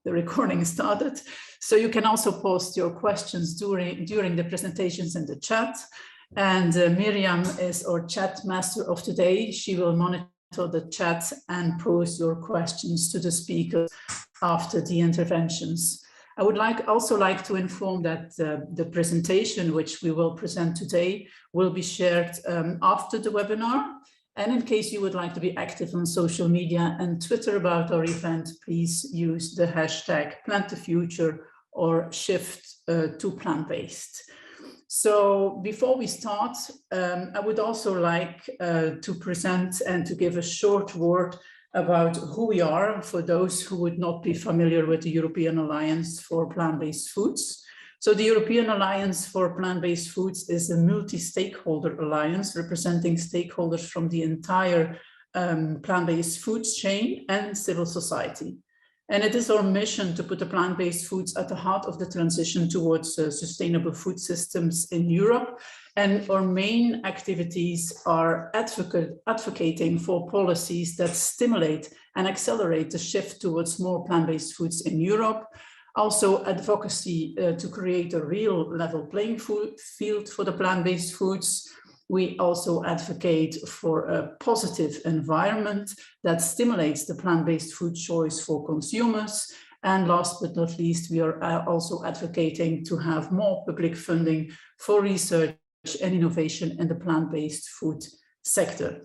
the recording started. So you can also post your questions during the presentations in the chat. And Miriam is our chat master of today. She will monitor the chat and pose your questions to the speakers after the interventions. I would also like to inform that the presentation which we will present today will be shared after the webinar. And in case you would like to be active on social media and Twitter about our event, please use the hashtag #PlantTheFuture or shift to plant-based. So before we start, I would also like to present and to give a short word about who we are for those who would not be familiar with the European Alliance for Plant-Based Foods. So the European Alliance for Plant-Based Foods is a multi-stakeholder alliance representing stakeholders from the entire plant-based foods chain and civil society. And it is our mission to put the plant-based foods at the heart of the transition towards sustainable food systems in Europe. And our main activities are advocating for policies that stimulate and accelerate the shift towards more plant-based foods in Europe. Also advocacy to create a real level playing field for the plant-based foods. We also advocate for a positive environment that stimulates the plant-based food choice for consumers. And last but not least, we are also advocating to have more public funding for research and innovation in the plant-based food sector.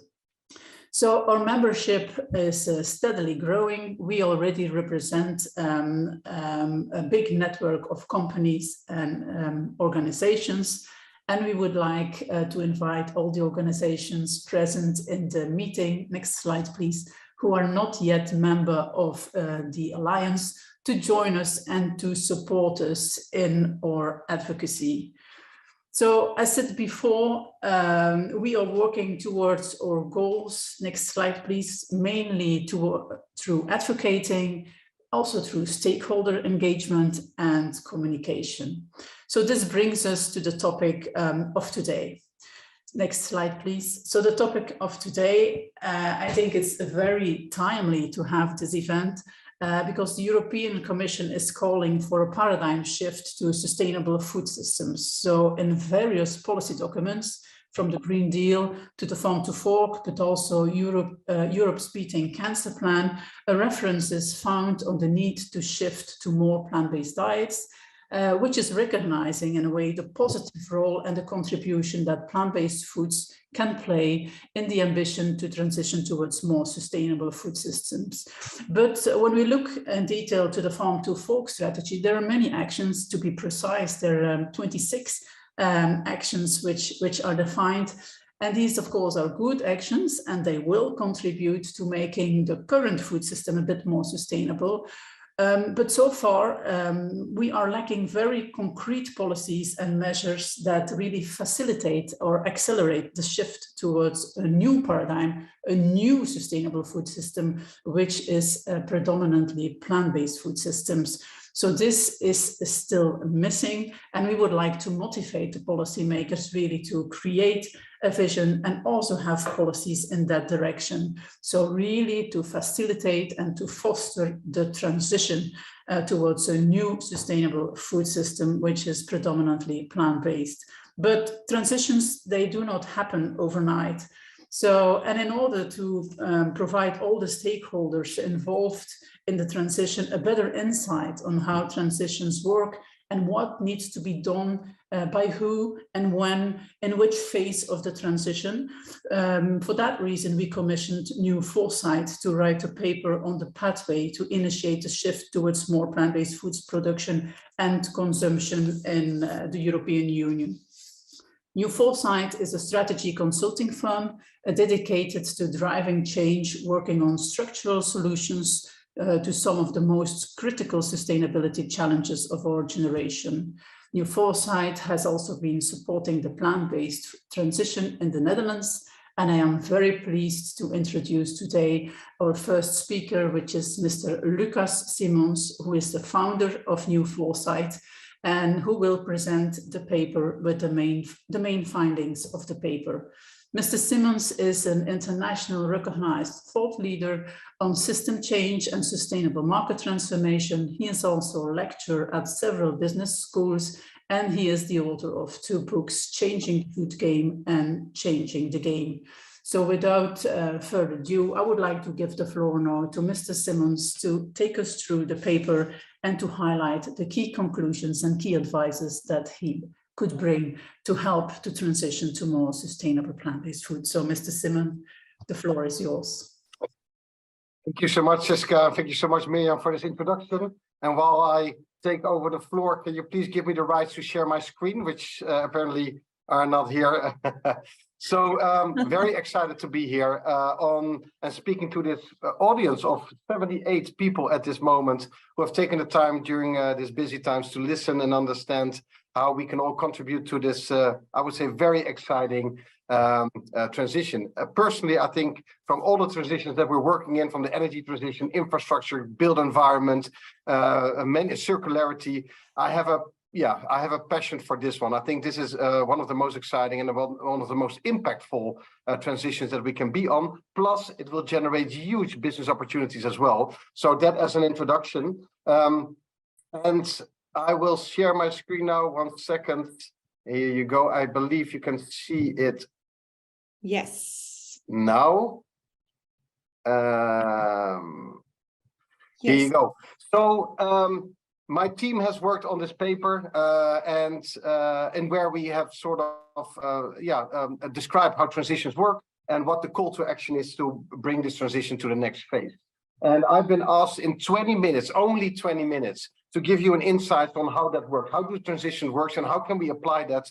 So our membership is steadily growing. We already represent a big network of companies and organizations. And we would like to invite all the organizations present in the meeting, next slide please, who are not yet member of the Alliance to join us and to support us in our advocacy. So as said before, we are working towards our goals, next slide please, mainly through advocating, also through stakeholder engagement and communication. So this brings us to the topic of today. Next slide, please. So the topic of today, I think it's very timely to have this event because the European Commission is calling for a paradigm shift to sustainable food systems. So in various policy documents, from the Green Deal to the Farm to Fork, but also Europe's Beating Cancer Plan, a reference is found on the need to shift to more plant-based diets, which is recognizing in a way the positive role and the contribution that plant-based foods can play in the ambition to transition towards more sustainable food systems. But when we look in detail to the Farm to Fork strategy, there are many actions. To be precise, there are 26 actions which are defined. And these, of course, are good actions, and they will contribute to making the current food system a bit more sustainable. But so far, we are lacking very concrete policies and measures that really facilitate or accelerate the shift towards a new paradigm, a new sustainable food system, which is predominantly plant-based food systems. So this is still missing, and we would like to motivate the policymakers really to create a vision and also have policies in that direction. So really to facilitate and to foster the transition towards a new sustainable food system, which is predominantly plant-based. But transitions, they do not happen overnight. So, and in order to provide all the stakeholders involved in the transition a better insight on how transitions work and what needs to be done by who and when, in which phase of the transition. For that reason, we commissioned New Foresight to write a paper on the pathway to initiate a shift towards more plant-based foods production and consumption in the European Union. New Foresight is a strategy consulting firm dedicated to driving change, working on structural solutions to some of the most critical sustainability challenges of our generation. New Foresight has also been supporting the plant-based transition in the Netherlands, and I am very pleased to introduce today our first speaker, which is Mr. Lucas Simons, who is the founder of New Foresight, and who will present the paper with the main findings of the paper. Mr. Simmons is an international recognized thought leader on system change and sustainable market transformation. He is also a lecturer at several business schools, and he is the author of 2 books, Changing the Food Game and Changing the Game. So without further ado, I would like to give the floor now to Mr. Simmons to take us through the paper and to highlight the key conclusions and key advices that he could bring to help to transition to more sustainable plant-based food. So Mr. Simmons, the floor is yours. Thank you so much, Siska. Thank you so much, Miriam, for this introduction. And while I take over the floor, can you please give me the rights to share my screen, which apparently are not here. So very excited to be here and speaking to this audience of 78 people at this moment who have taken the time during these busy times to listen and understand how we can all contribute to this, I would say, very exciting transition. Personally, I think from all the transitions that we're working in, from the energy transition, infrastructure, built environment, circularity, I have a passion for this one. I think this is one of the most exciting and one of the most impactful transitions that we can be on. Plus, it will generate huge business opportunities as well. So that as an introduction. And I will share my screen now. 1 second. Here you go. I believe you can see it. Yes. Now. Yes. Here you go. So my team has worked on this paper and where we have sort of described how transitions work and what the call to action is to bring this transition to the next phase. And I've been asked in 20 minutes, only 20 minutes, to give you an insight on how that works, how the transition works, and how can we apply that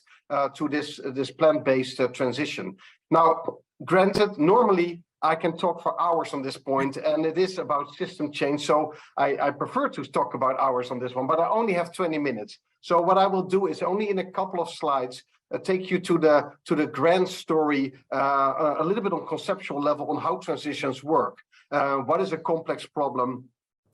to this plant-based transition. Now, granted, normally I can talk for hours on this point, and it is about system change, so I prefer to talk about hours on this one, but I only have 20 minutes. So what I will do is only in a couple of slides take you to the grand story, a little bit on conceptual level on how transitions work. What is a complex problem?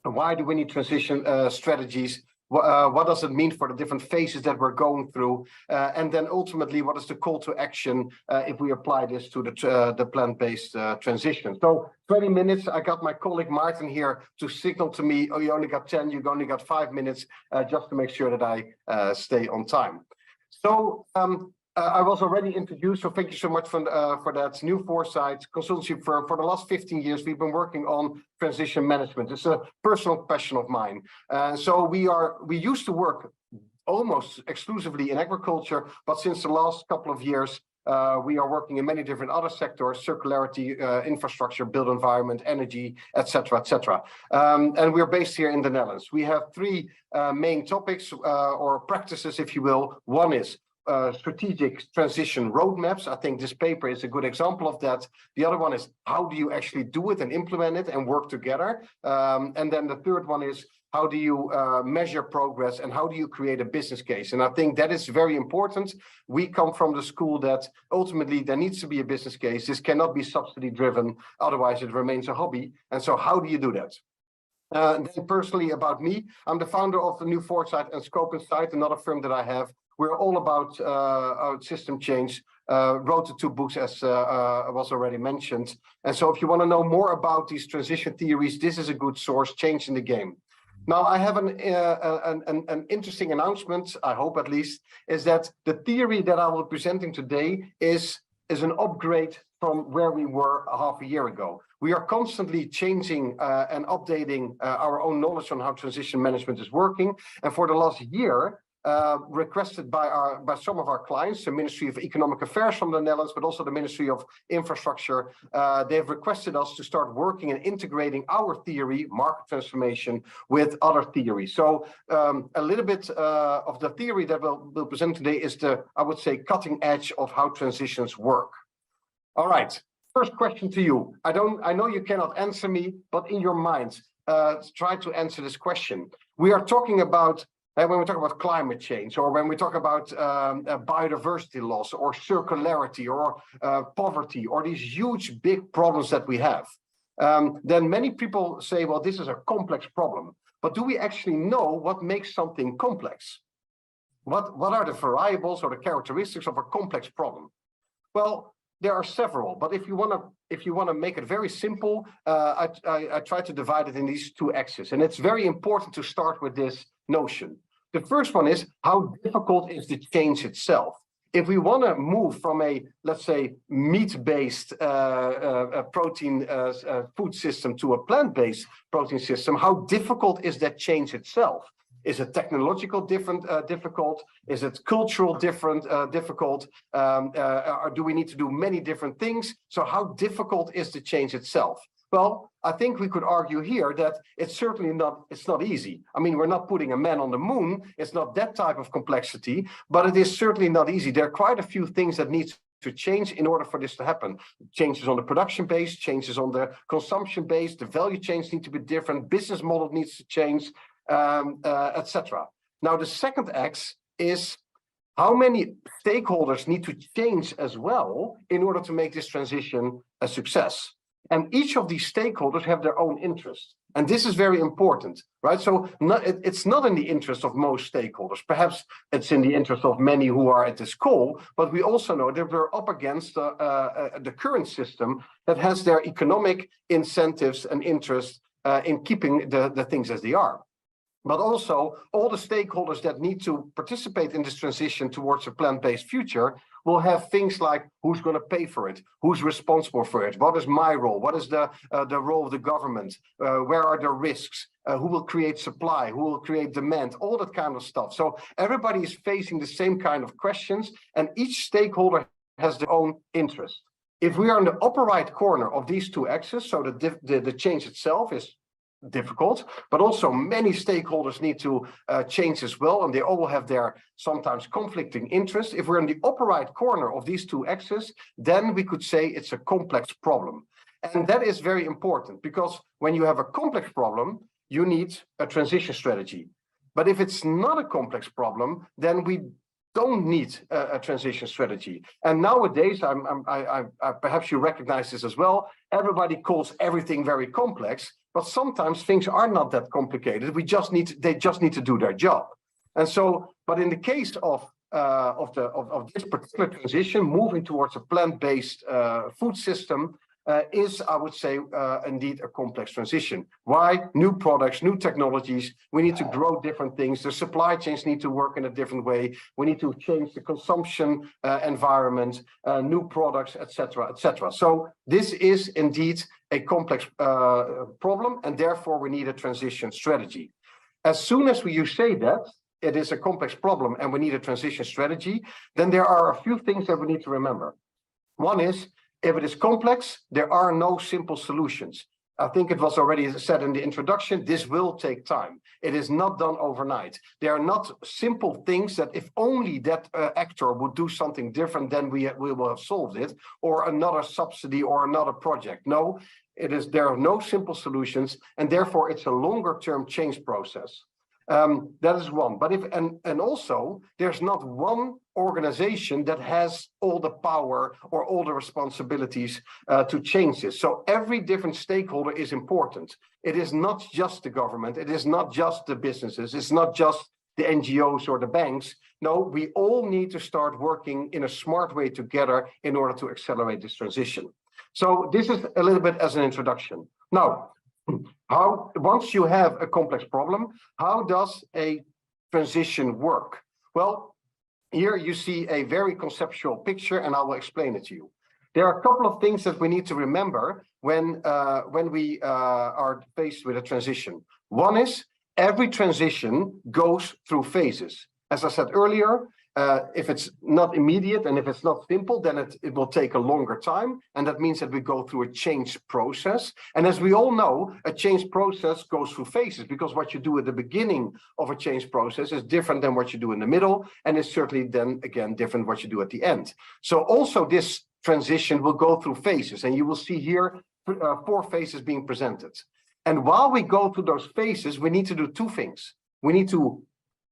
Why do we need transition strategies? What does it mean for the different phases that we're going through? And then ultimately, what is the call to action if we apply this to the plant-based transition? So 20 minutes, I got my colleague Martin here to signal to me, oh, you only got 10, you only got 5 minutes, just to make sure that I stay on time. So I was already introduced, so thank you so much for that. New Foresight consultancy firm. For the last 15 years, we've been working on transition management. It's a personal passion of mine. So we used to work almost exclusively in agriculture, but since the last couple of years, we are working in many different other sectors: circularity, infrastructure, built environment, energy, etc., etc. And we're based here in the Netherlands. We have 3 main topics or practices, if you will. One is strategic transition roadmaps. I think this paper is a good example of that. The other one is how do you actually do it and implement it and work together? And then the third one is how do you measure progress and how do you create a business case? And I think that is very important. We come from the school that ultimately there needs to be a business case. This cannot be subsidy driven, otherwise it remains a hobby. And so how do you do that? Then personally about me, I'm the founder of the New Foresight and Scope Insight, another firm that I have. We're all about system change, wrote the 2 books as was already mentioned. And so if you want to know more about these transition theories, this is a good source, Changing the Game. Now, I have an interesting announcement, I hope at least, is that the theory that I will be presenting today is an upgrade from where we were half a year ago. We are constantly changing and updating our own knowledge on how transition management is working. And for the last year, requested by some of our clients, the Ministry of Economic Affairs from the Netherlands, but also the Ministry of Infrastructure. They've requested us to start working and integrating our theory, market transformation, with other theories. So a little bit of the theory that we'll present today is I would say, cutting edge of how transitions work. All right, first question to you. I know you cannot answer me, but in your minds, try to answer this question. We are talking about when we talk about climate change, or when we talk about biodiversity loss, or circularity, or poverty, or these huge, big problems that we have, then many people say, well, this is a complex problem. But do we actually know what makes something complex? What are the variables or the characteristics of a complex problem? Well, there are several, but if you want to make it very simple, I try to divide it in these two axes, and it's very important to start with this notion. The first one is, how difficult is the change itself? If we want to move from a, let's say, meat-based protein food system to a plant-based protein system, how difficult is that change itself? Is it technological difficult? Is it cultural difficult? Or do we need to do many different things? So how difficult is the change itself? Well, I think we could argue here that it's not easy. I mean, we're not putting a man on the moon. It's not that type of complexity, but it is certainly not easy. There are quite a few things that need to change in order for this to happen. Changes on the production base, changes on the consumption base, the value chains need to be different, business model needs to change, etc. Now, the second X is how many stakeholders need to change as well in order to make this transition a success. And each of these stakeholders have their own interest. And this is very important, right? So it's not in the interest of most stakeholders. Perhaps it's in the interest of many who are at this call, but we also know that we're up against the current system that has their economic incentives and interest in keeping the things as they are. But also all the stakeholders that need to participate in this transition towards a plant-based future will have things like, who's going to pay for it? Who's responsible for it? What is my role? What is the role of the government? Where are the risks? Who will create supply? Who will create demand? All that kind of stuff. So everybody is facing the same kind of questions, and each stakeholder has their own interest. If we are in the upper right corner of these two axes, so the change itself is difficult, but also many stakeholders need to change as well, and they all have their sometimes conflicting interests. If we're in the upper right corner of these two axes, then we could say it's a complex problem. And that is very important, because when you have a complex problem, you need a transition strategy. But if it's not a complex problem, then we don't need a transition strategy. And nowadays, perhaps you recognize this as well, everybody calls everything very complex, but sometimes things are not that complicated. They just need to do their job. And so, but in the case of this particular transition, moving towards a plant-based food system is, I would say, indeed a complex transition. Why? New products, new technologies. We need to grow different things. The supply chains need to work in a different way. We need to change the consumption environment, new products, etc., etc. So this is indeed a complex problem, and therefore we need a transition strategy. As soon as you say that it is a complex problem and we need a transition strategy, then there are a few things that we need to remember. One is, if it is complex, there are no simple solutions. I think it was already said in the introduction, this will take time. It is not done overnight. There are not simple things that if only that actor would do something different, then we will have solved it, or another subsidy or another project. No, there are no simple solutions, and therefore it's a longer term change process. That is one. But and also there's not one organization that has all the power or all the responsibilities to change this. So every different stakeholder is important. It is not just the government. It is not just the businesses. It's not just the NGOs or the banks. No, we all need to start working in a smart way together in order to accelerate this transition. So this is a little bit as an introduction. Now, once you have a complex problem, how does a transition work? Well, here you see a very conceptual picture, and I will explain it to you. There are a couple of things that we need to remember when we are faced with a transition. One is, every transition goes through phases. As I said earlier, if it's not immediate and if it's not simple, then it will take a longer time. And that means that we go through a change process. And as we all know, a change process goes through phases, because what you do at the beginning of a change process is different than what you do in the middle. And it's certainly then again different what you do at the end. So also this transition will go through phases. And you will see here 4 phases being presented. And while we go through those phases, we need to do 2 things. We need to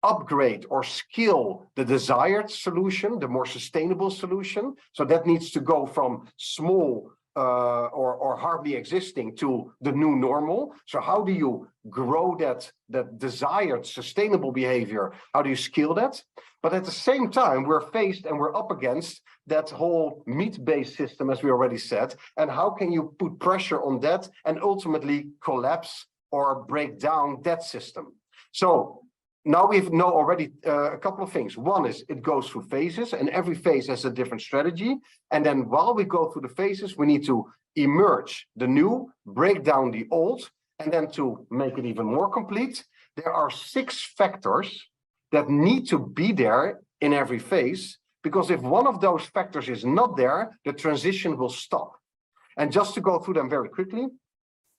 upgrade or scale the desired solution, the more sustainable solution. So that needs to go from small or hardly existing to the new normal. So how do you grow that desired sustainable behavior? How do you scale that? But at the same time, we're faced and we're up against that whole meat-based system, as we already said. And how can you put pressure on that and ultimately collapse or break down that system? So now we know already a couple of things. One is it goes through phases, and every phase has a different strategy. And then while we go through the phases, we need to emerge the new, break down the old, and then to make it even more complete, there are 6 factors that need to be there in every phase, because if one of those factors is not there, the transition will stop. And just to go through them very quickly,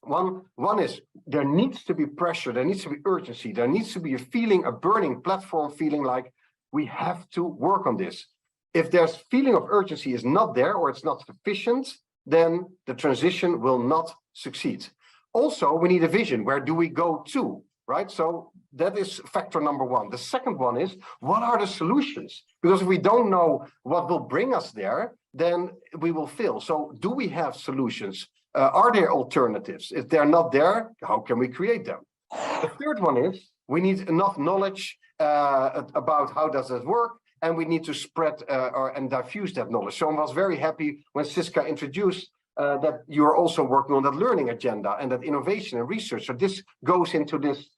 one is there needs to be pressure, there needs to be urgency, there needs to be a feeling, a burning platform feeling like we have to work on this. If there's feeling of urgency is not there or it's not sufficient, then the transition will not succeed. Also, we need a vision. Where do we go to, right? So that is factor number 1. The second one is, what are the solutions? Because if we don't know what will bring us there, then we will fail. So do we have solutions? Are there alternatives? If they're not there, how can we create them? The third one is we need enough knowledge about how does it work, and we need to spread and diffuse that knowledge. So I was very happy when Siska introduced that you're also working on that learning agenda and that innovation and research. So this goes into this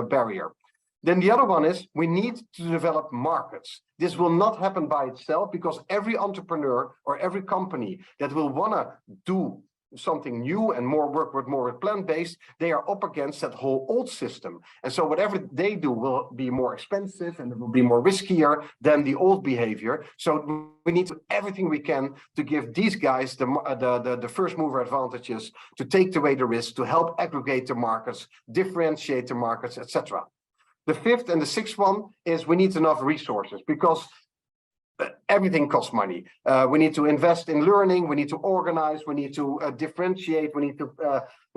barrier. Then the other one is we need to develop markets. This will not happen by itself, because every entrepreneur or every company that will want to do something new and work with plant-based, they are up against that whole old system. And so whatever they do will be more expensive and it will be more riskier than the old behavior. So we need to do everything we can to give these guys the first mover advantages, to take away the risk, to help aggregate the markets, differentiate the markets, etc. The fifth and the sixth one is we need enough resources, because everything costs money. We need to invest in learning. We need to organize. We need to differentiate. We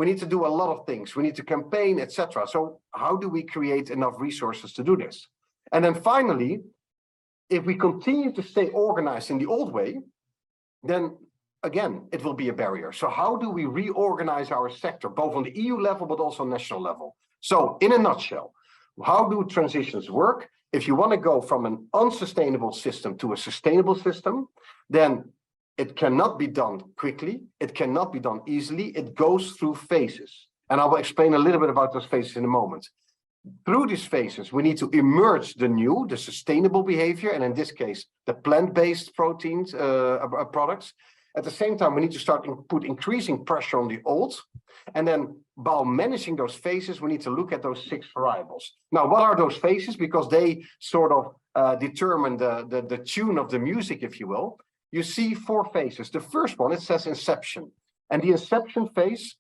need to do a lot of things. We need to campaign, etc. So how do we create enough resources to do this? And then finally, if we continue to stay organized in the old way, then again, it will be a barrier. So how do we reorganize our sector, both on the EU level, but also national level? So in a nutshell, how do transitions work? If you want to go from an unsustainable system to a sustainable system, then it cannot be done quickly. It cannot be done easily. It goes through phases. And I will explain a little bit about those phases in a moment. Through these phases, we need to emerge the new, the sustainable behavior, and in this case, the plant-based proteins products. At the same time, we need to start put increasing pressure on the old. And then while managing those phases, we need to look at those 6 variables. Now, what are those phases? Because they sort of determine the tune of the music, if you will. You see 4 phases. The first one, it says inception. And the inception phase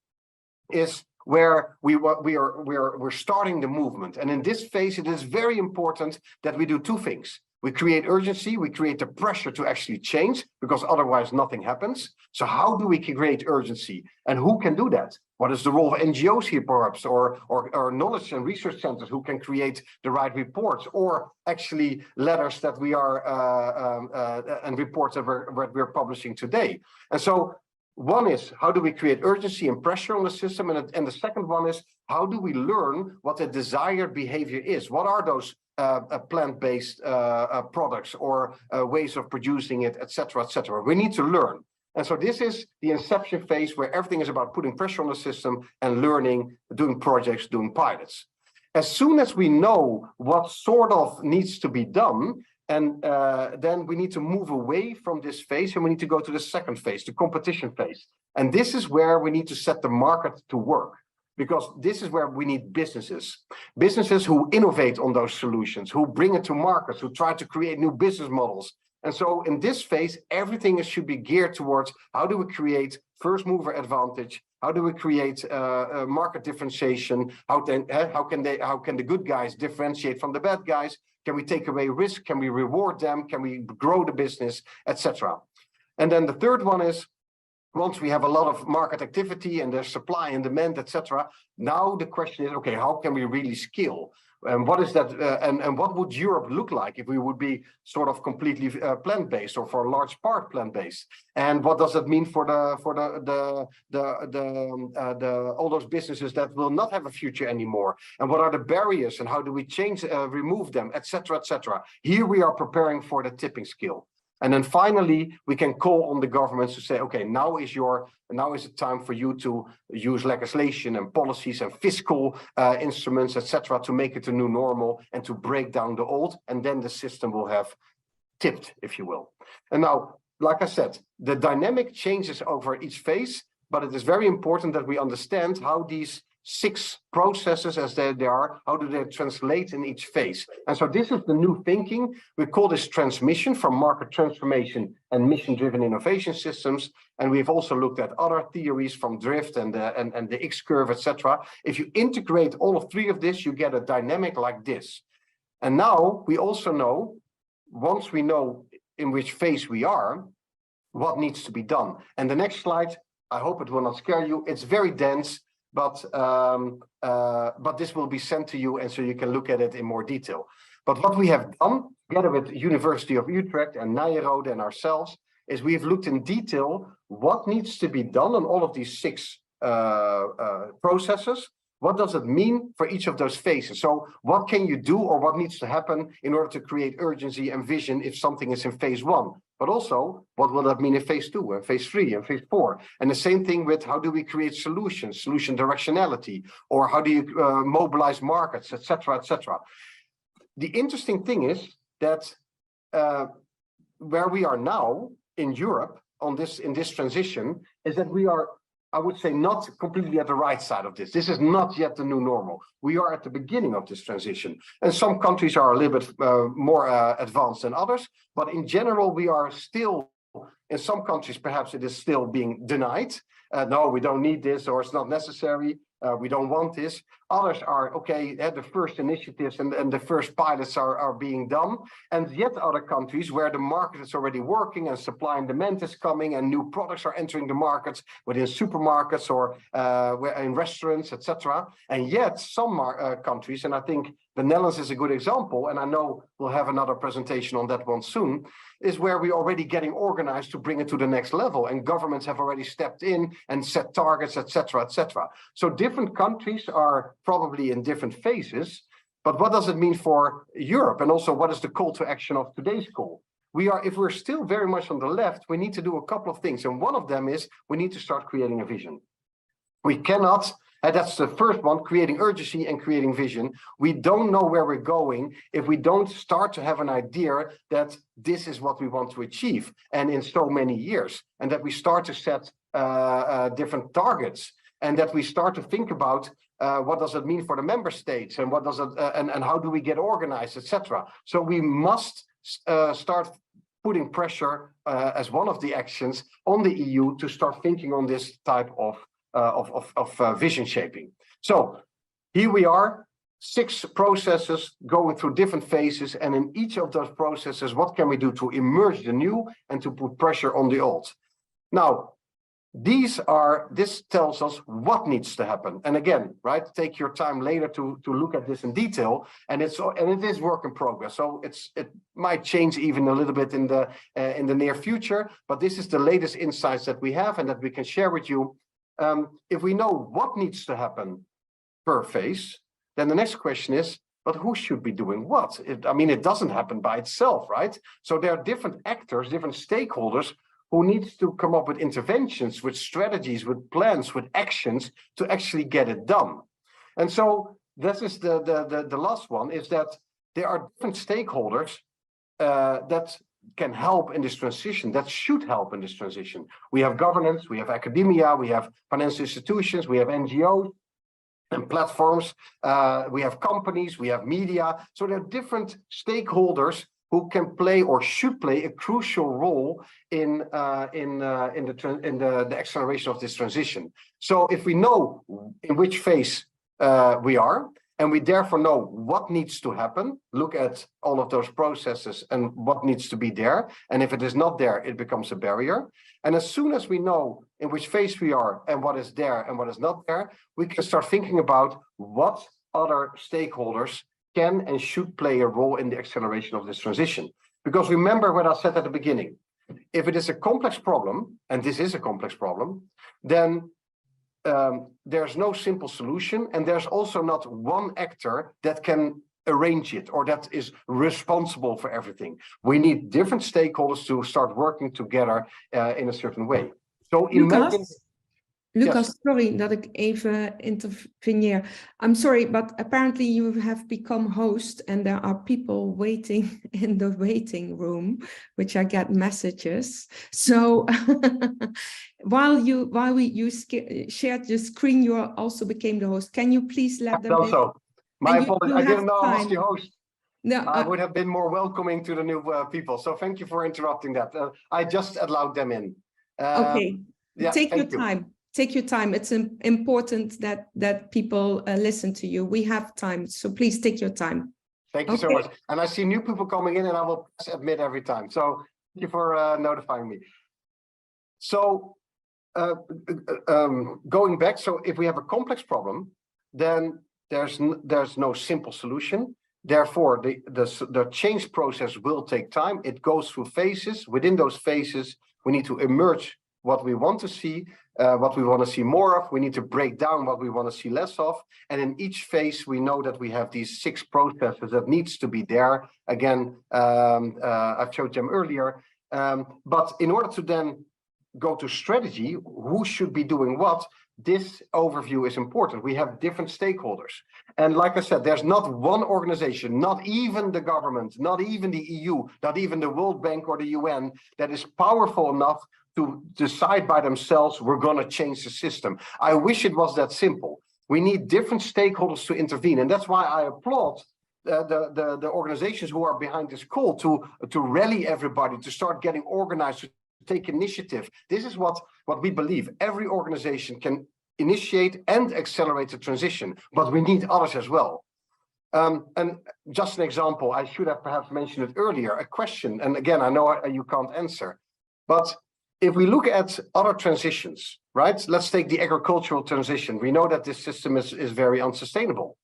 is where we're starting the movement. And in this phase, it is very important that we do 2 things. We create urgency, we create the pressure to actually change, because otherwise nothing happens. So how do we create urgency? And who can do that? What is the role of NGOs here, perhaps, or knowledge and research centers who can create the right reports, or actually letters that we are, and reports that we're publishing today. And so one is, how do we create urgency and pressure on the system? And the second one is, how do we learn what the desired behavior is? What are those plant-based products or ways of producing it, etc., etc. We need to learn. And so this is the inception phase, where everything is about putting pressure on the system and learning, doing projects, doing pilots. As soon as we know what sort of needs to be done, and then we need to move away from this phase, and we need to go to the second phase, the competition phase. And this is where we need to set the market to work, because this is where we need businesses who innovate on those solutions, who bring it to markets, who try to create new business models. And so in this phase, everything should be geared towards how do we create first mover advantage? How do we create market differentiation? How can the good guys differentiate from the bad guys? Can we take away risk? Can we reward them? Can we grow the business, etc.? And then the third one is, once we have a lot of market activity and there's supply and demand, etc., now the question is, okay, how can we really scale? And what is that? And what would Europe look like if we would be sort of completely plant-based, or for a large part plant-based? And what does that mean for all those businesses that will not have a future anymore? And what are the barriers, and how do we remove them, etc., etc.? Here we are preparing for the tipping scale. And then finally, we can call on the governments to say, okay, now is the time for you to use legislation and policies and fiscal instruments, etc., to make it a new normal and to break down the old. And then the system will have tipped, if you will. And now, like I said, the dynamic changes over each phase, but it is very important that we understand how these 6 processes, as they are, how do they translate in each phase? And so this is the new thinking. We call this transmission from market transformation and mission-driven innovation systems. And we've also looked at other theories from Drift and the X-curve, etc. If you integrate all of 3 of this, you get a dynamic like this. And now we also know, once we know in which phase we are, what needs to be done. And the next slide, I hope it will not scare you. It's very dense. But this will be sent to you, and so you can look at it in more detail. But what we have done, together with University of Utrecht and Nyenrode and ourselves, is we've looked in detail what needs to be done on all of these 6 processes. What does it mean for each of those phases? So what can you do, or what needs to happen in order to create urgency and vision if something is in phase 1? But also, what will that mean in phase 2 and phase 3 and phase 4? And the same thing with how do we create solutions, solution directionality, or how do you mobilize markets, etc., etc. The interesting thing is that where we are now in Europe in this transition is that we are, I would say, not completely at the right side of this. This is not yet the new normal. We are at the beginning of this transition. And some countries are a little bit more advanced than others. But in general, we are still, in some countries, perhaps it is still being denied. No, we don't need this, or it's not necessary. We don't want this. Others are, okay, the first initiatives and the first pilots are being done. And yet other countries where the market is already working and supply and demand is coming and new products are entering the markets within supermarkets or in restaurants, etc. And yet some countries, and I think the Netherlands is a good example, and I know we'll have another presentation on that one soon, is where we're already getting organized to bring it to the next level, and governments have already stepped in and set targets, etc., etc. So different countries are probably in different phases, but what does it mean for Europe? And also, what is the call to action of today's call? If we're still very much on the left, we need to do a couple of things, and one of them is we need to start creating a vision. We cannot, and that's the first one, creating urgency and creating vision. We don't know where we're going if we don't start to have an idea that this is what we want to achieve, and in so many years, and that we start to set different targets, and that we start to think about what does it mean for the member states, and what does it and how do we get organized, etc. So we must start putting pressure as one of the actions on the EU to start thinking on this type of vision shaping. So here we are, 6 processes going through different phases, and in each of those processes, what can we do to emerge the new and to put pressure on the old? Now, this tells us what needs to happen. And again, right, take your time later to look at this in detail, and it is work in progress. So it might change even a little bit in the near future, but this is the latest insights that we have and that we can share with you. If we know what needs to happen per phase, then the next question is, but who should be doing what? It doesn't happen by itself, right? So there are different actors, different stakeholders who needs to come up with interventions, with strategies, with plans, with actions to actually get it done. And so this is the last one, is that there are different stakeholders that can help in this transition, that should help in this transition. We have governance, we have academia, we have financial institutions, we have NGOs and platforms, we have companies, we have media. So there are different stakeholders who can play or should play a crucial role in the acceleration of this transition. So if we know in which phase we are, and we therefore know what needs to happen, look at all of those processes and what needs to be there. And if it is not there, it becomes a barrier. And as soon as we know in which phase we are and what is there and what is not there, we can start thinking about what other stakeholders can and should play a role in the acceleration of this transition. Because remember what I said at the beginning, if it is a complex problem, and this is a complex problem, then there's no simple solution, and there's also not one actor that can arrange it or that is responsible for everything. We need different stakeholders to start working together in a certain way. So imagine... Lucas, Yes. sorry dat ik even interveneer. I'm sorry, but apparently you have become host and there are people waiting in the waiting room, which I get messages. So while you shared your screen, you also became the host. Can you please let them in? Also, my apologies, I didn't know I was the host. No, I would have been more welcoming to the new people. So thank you for interrupting that. I just allowed them in. Okay, Yeah, take your time. Take your time. It's important that people listen to you. We have time, so please take your time. Thank you so much. And I see new people coming in, and I will press admit every time. So thank you for notifying me. So going back, so if we have a complex problem, then there's no simple solution. Therefore, the change process will take time. It goes through phases. Within those phases, we need to emerge what we want to see, what we want to see more of. We need to break down what we want to see less of. And in each phase, we know that we have these 6 processes that needs to be there. Again, I've showed them earlier. But in order to then go to strategy, who should be doing what, this overview is important. We have different stakeholders. And like I said, there's not one organization, not even the government, not even the EU, not even the World Bank or the UN, that is powerful enough to decide by themselves, we're going to change the system. I wish it was that simple. We need different stakeholders to intervene. And that's why I applaud the organizations who are behind this call to rally everybody, to start getting organized, to take initiative. This is what we believe. Every organization can initiate and accelerate the transition, but we need others as well. And just an example, I should have perhaps mentioned it earlier, a question. And again, I know you can't answer, but if we look at other transitions, right? Let's take the agricultural transition. We know that this system is very unsustainable.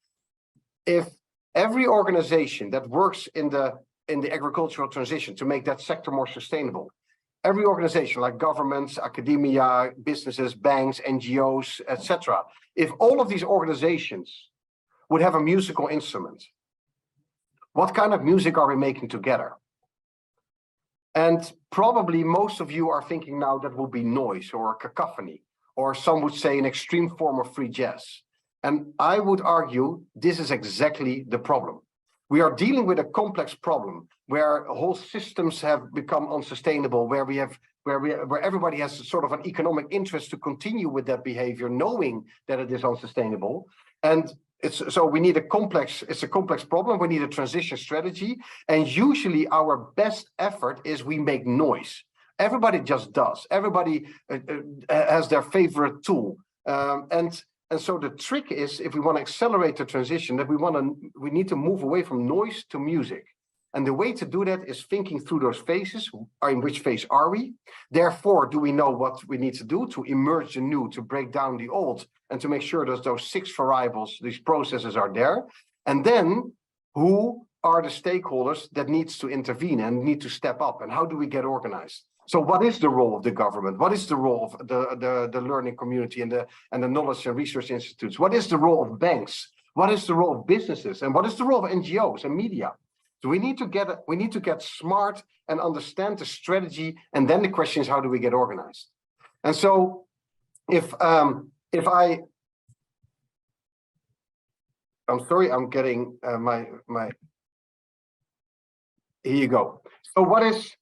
If every organization that works in the agricultural transition to make that sector more sustainable, every organization like governments, academia, businesses, banks, NGOs, etc., if all of these organizations would have a musical instrument, what kind of music are we making together? And probably most of you are thinking now that will be noise or cacophony, or some would say an extreme form of free jazz. And I would argue this is exactly the problem. We are dealing with a complex problem where whole systems have become unsustainable, where everybody has sort of an economic interest to continue with that behavior, knowing that it is unsustainable. And so we need it's a complex problem. We need a transition strategy. And usually our best effort is we make noise. Everybody just does. Everybody has their favorite tool. And so the trick is, if we want to accelerate the transition, that we need to move away from noise to music. And the way to do that is thinking through those phases. In which phase are we? Therefore, do we know what we need to do to emerge the new, to break down the old, and to make sure that those 6 variables, these processes are there? And then, who are the stakeholders that needs to intervene and need to step up? And how do we get organized? So what is the role of the government? What is the role of the learning community and the knowledge and research institutes? What is the role of banks? What is the role of businesses? And what is the role of NGOs and media? So we need to get smart and understand the strategy, and then the question is, how do we get organized? And so I'm sorry, I'm getting my here you go. So what is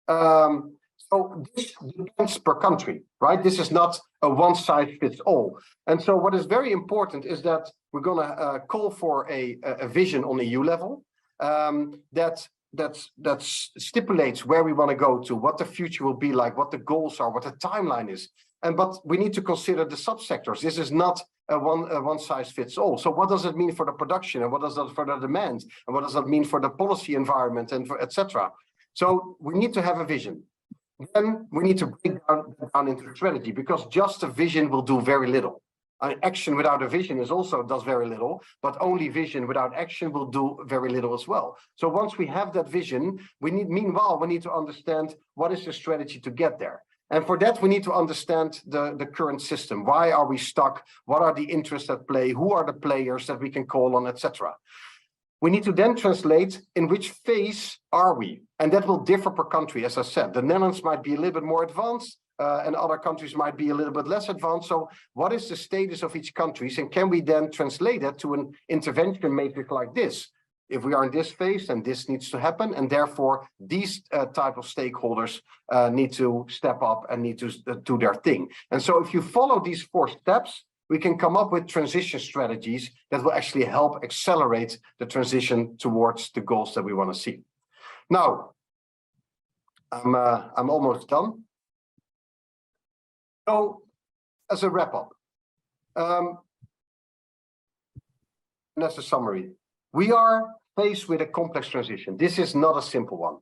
so this depends per country, right? This is not a one size fits all. And so what is very important is that we're going to call for a vision on EU level. That stipulates where we want to go to, what the future will be like, what the goals are, what the timeline is. But we need to consider the subsectors. This is not a one size fits all. So what does it mean for the production, and what does that for the demand, and what does that mean for the policy environment, and for etc. So we need to have a vision. Then we need to break down into strategy, because just a vision will do very little. Action without a vision does very little, but only vision without action will do very little as well. So once we have that vision, meanwhile, we need to understand what is the strategy to get there. And for that, we need to understand the current system. Why are we stuck? What are the interests at play? Who are the players that we can call on, etc. We need to then translate in which phase are we? And that will differ per country, as I said. The Netherlands might be a little bit more advanced, and other countries might be a little bit less advanced. So what is the status of each country? And can we then translate that to an intervention matrix like this? If we are in this phase, then this needs to happen. And therefore, these type of stakeholders need to step up and need to do their thing. And so if you follow these 4 steps, we can come up with transition strategies that will actually help accelerate the transition towards the goals that we want to see. Now, I'm almost done. So, as a wrap-up, and as a summary, we are faced with a complex transition. This is not a simple one.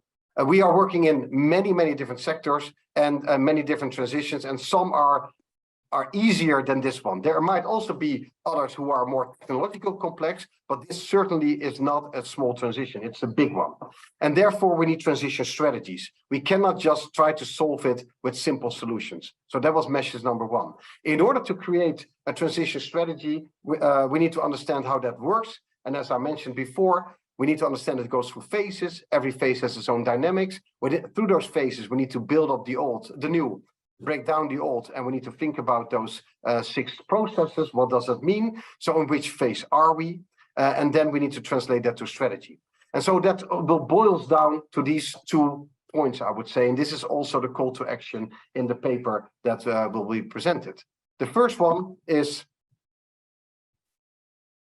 We are working in many, many different sectors and many different transitions, and some are easier than this one. There might also be others who are more technological complex, but this certainly is not a small transition. It's a big one. And therefore, we need transition strategies. We cannot just try to solve it with simple solutions. So that was message number 1. In order to create a transition strategy, we need to understand how that works. And as I mentioned before, we need to understand it goes through phases. Every phase has its own dynamics. Through those phases, we need to build up the new, break down the old, and we need to think about those 6 processes. What does that mean? So in which phase are we? And then we need to translate that to strategy. And so that boils down to these 2 points, I would say. And this is also the call to action in the paper that will be presented. The first one is,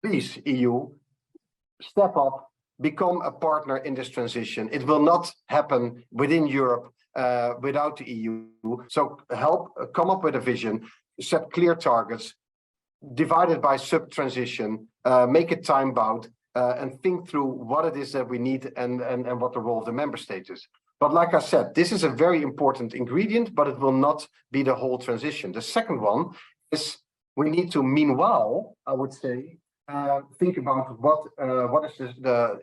please, EU, step up, become a partner in this transition. It will not happen within Europe without the EU. So help come up with a vision, set clear targets, divide it by sub-transition, make it time-bound, and think through what it is that we need and what the role of the member state is. But like I said, this is a very important ingredient, but it will not be the whole transition. The second one is we need to, meanwhile, I would say, think about what is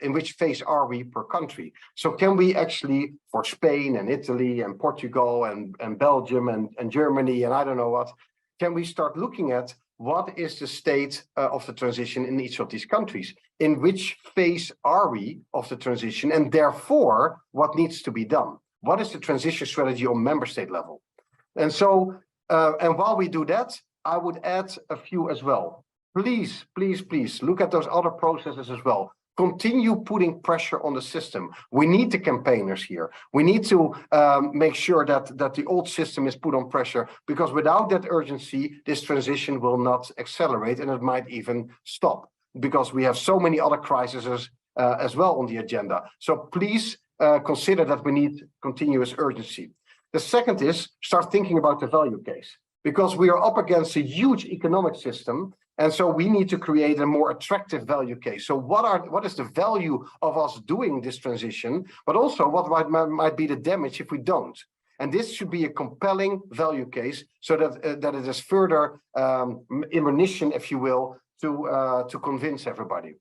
in which phase are we per country. So can we actually, for Spain and Italy and Portugal and Belgium and Germany and I don't know what, can we start looking at what is the state of the transition in each of these countries? In which phase are we of the transition? And therefore, what needs to be done? What is the transition strategy on member state level? And so, and while we do that, I would add a few as well. Please, please, please look at those other processes as well. Continue putting pressure on the system. We need the campaigners here. We need to make sure that the old system is put on pressure, because without that urgency, this transition will not accelerate and it might even stop, because we have so many other crises as well on the agenda. So please consider that we need continuous urgency. The second is start thinking about the value case, because we are up against a huge economic system. And so we need to create a more attractive value case. So what is the value of us doing this transition, but also what might be the damage if we don't? And this should be a compelling value case so that it is further ammunition, if you will, to convince everybody.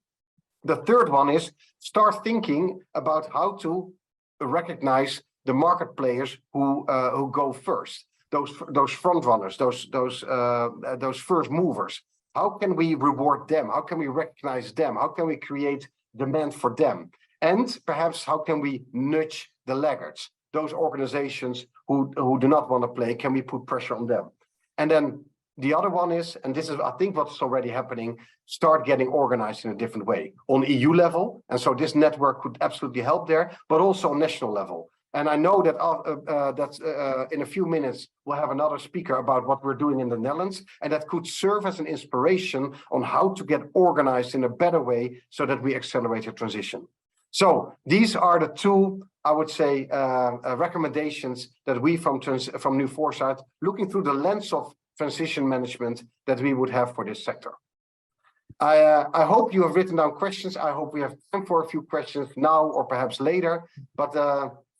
The third one is start thinking about how to recognize the market players who go first, those front runners, those first movers. How can we reward them? How can we recognize them? How can we create demand for them? And perhaps how can we nudge the laggards, those organizations who do not want to play? Can we put pressure on them? And then the other one is, and this is, I think, what's already happening, start getting organized in a different way on EU level. And so this network could absolutely help there, but also on national level. And I know that in a few minutes, we'll have another speaker about what we're doing in the Netherlands, and that could serve as an inspiration on how to get organized in a better way so that we accelerate the transition. So these are the 2, I would say, recommendations that we from New Foresight, looking through the lens of transition management, that we would have for this sector. I hope you have written down questions. I hope we have time for a few questions now or perhaps later, but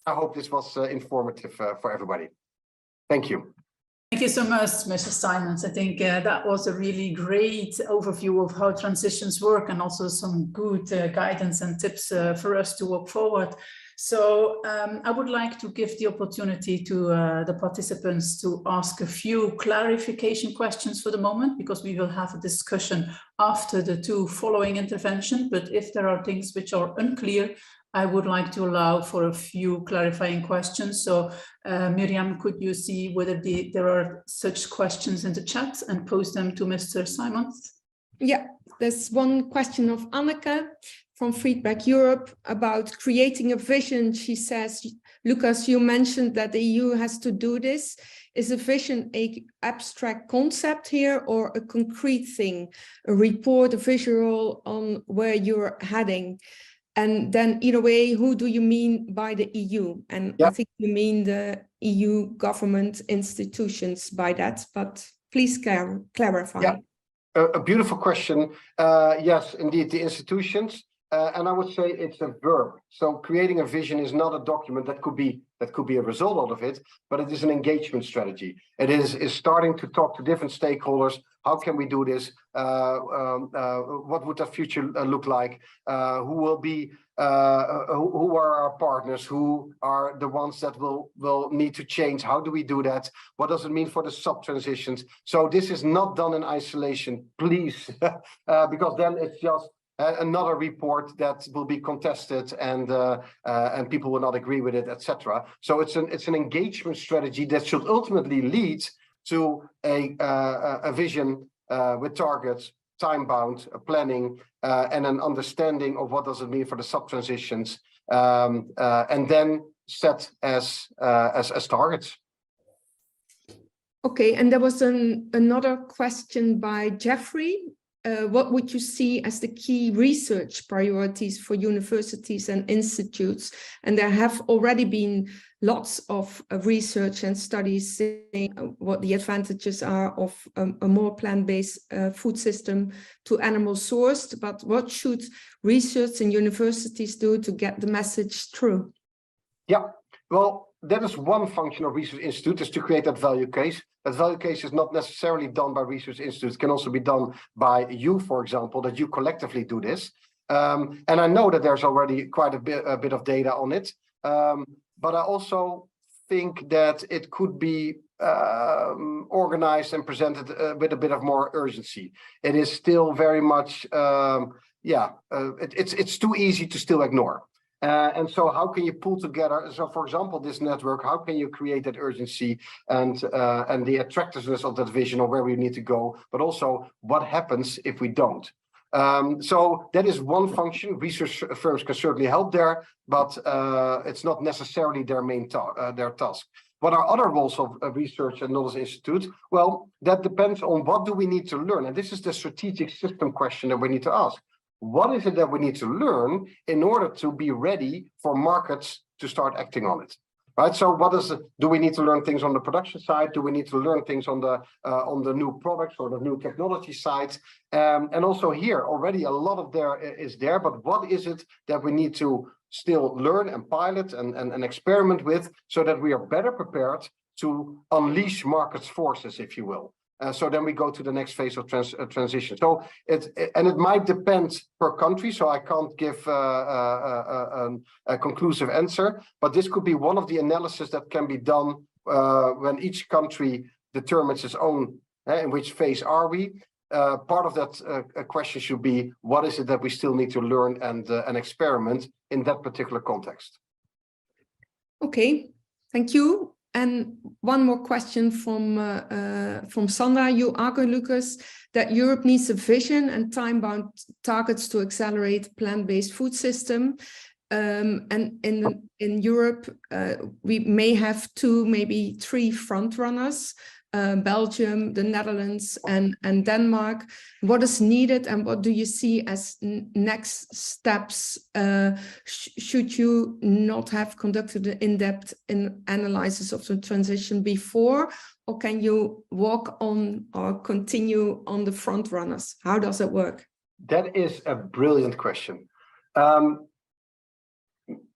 I hope this was informative for everybody. Thank you. Thank you so much, Mr. Simons. I think that was a really great overview of how transitions work and also some good guidance and tips for us to walk forward. So I would like to give the opportunity to the participants to ask a few clarification questions for the moment, because we will have a discussion after the two following interventions. But if there are things which are unclear, I would like to allow for a few clarifying questions. So Miriam, could you see whether there are such questions in the chat and post them to Mr. Simons? Yeah, there's one question of Anneke from Feedback Europe about creating a vision. She says, Lucas, you mentioned that the EU has to do this. Is a vision an abstract concept here or a concrete thing, a report, a visual on where you're heading? And then either way, who do you mean by the EU? And I think you mean the EU government institutions by that, but please clarify. Yeah, a beautiful question. Yes, indeed, the institutions. And I would say it's a verb. So creating a vision is not a document that could be a result out of it, but it is an engagement strategy. It is starting to talk to different stakeholders. How can we do this? What would that future look like? Who will be? Who are our partners? Who are the ones that will need to change? How do we do that? What does it mean for the sub-transitions? So this is not done in isolation, please, because then it's just another report that will be contested and people will not agree with it, etc. So it's an engagement strategy that should ultimately lead to a vision with targets, time-bound planning, and an understanding of what does it mean for the sub-transitions, and then set as targets. Okay, and there was another question by Jeffrey. What would you see as the key research priorities for universities and institutes? And there have already been lots of research and studies saying what the advantages are of a more plant-based food system to animal sourced, but what should research and universities do to get the message through? Yeah, well, that is one function of research institute, is to create that value case. That value case is not necessarily done by research institutes. It can also be done by you, for example, that you collectively do this. And I know that there's already quite a bit of data on it. But I also think that it could be organized and presented with a bit of more urgency. It is still very much, it's too easy to still ignore. And so how can you pull together, so for example, this network, how can you create that urgency and the attractiveness of that vision of where we need to go, but also what happens if we don't? So that is one function. Research firms can certainly help there, but it's not necessarily their main their task. What are other roles of research and knowledge institute? Well, that depends on what do we need to learn. And this is the strategic system question that we need to ask. What is it that we need to learn in order to be ready for markets to start acting on it? Right. So what is it? Do we need to learn things on the production side? Do we need to learn things on the new products or the new technology side? And also here already a lot of there is there, but what is it that we need to still learn and pilot and experiment with so that we are better prepared to unleash market's forces, if you will? So then we go to the next phase of transition. So it might depend per country, so I can't give a conclusive answer, but this could be one of the analysis that can be done when each country determines its own, in which phase are we. Part of that question should be, what is it that we still need to learn and experiment in that particular context? Okay, thank you. And one more question from Sandra. You argue, Lucas, that Europe needs a vision and time-bound targets to accelerate plant-based food system. And in Europe, we may have 2, maybe 3 front runners. Belgium, the Netherlands, and Denmark. What is needed, and what do you see as next steps? Should you not have conducted an in-depth analysis of the transition before, or can you walk on or continue on the front runners? How does it work? That is a brilliant question.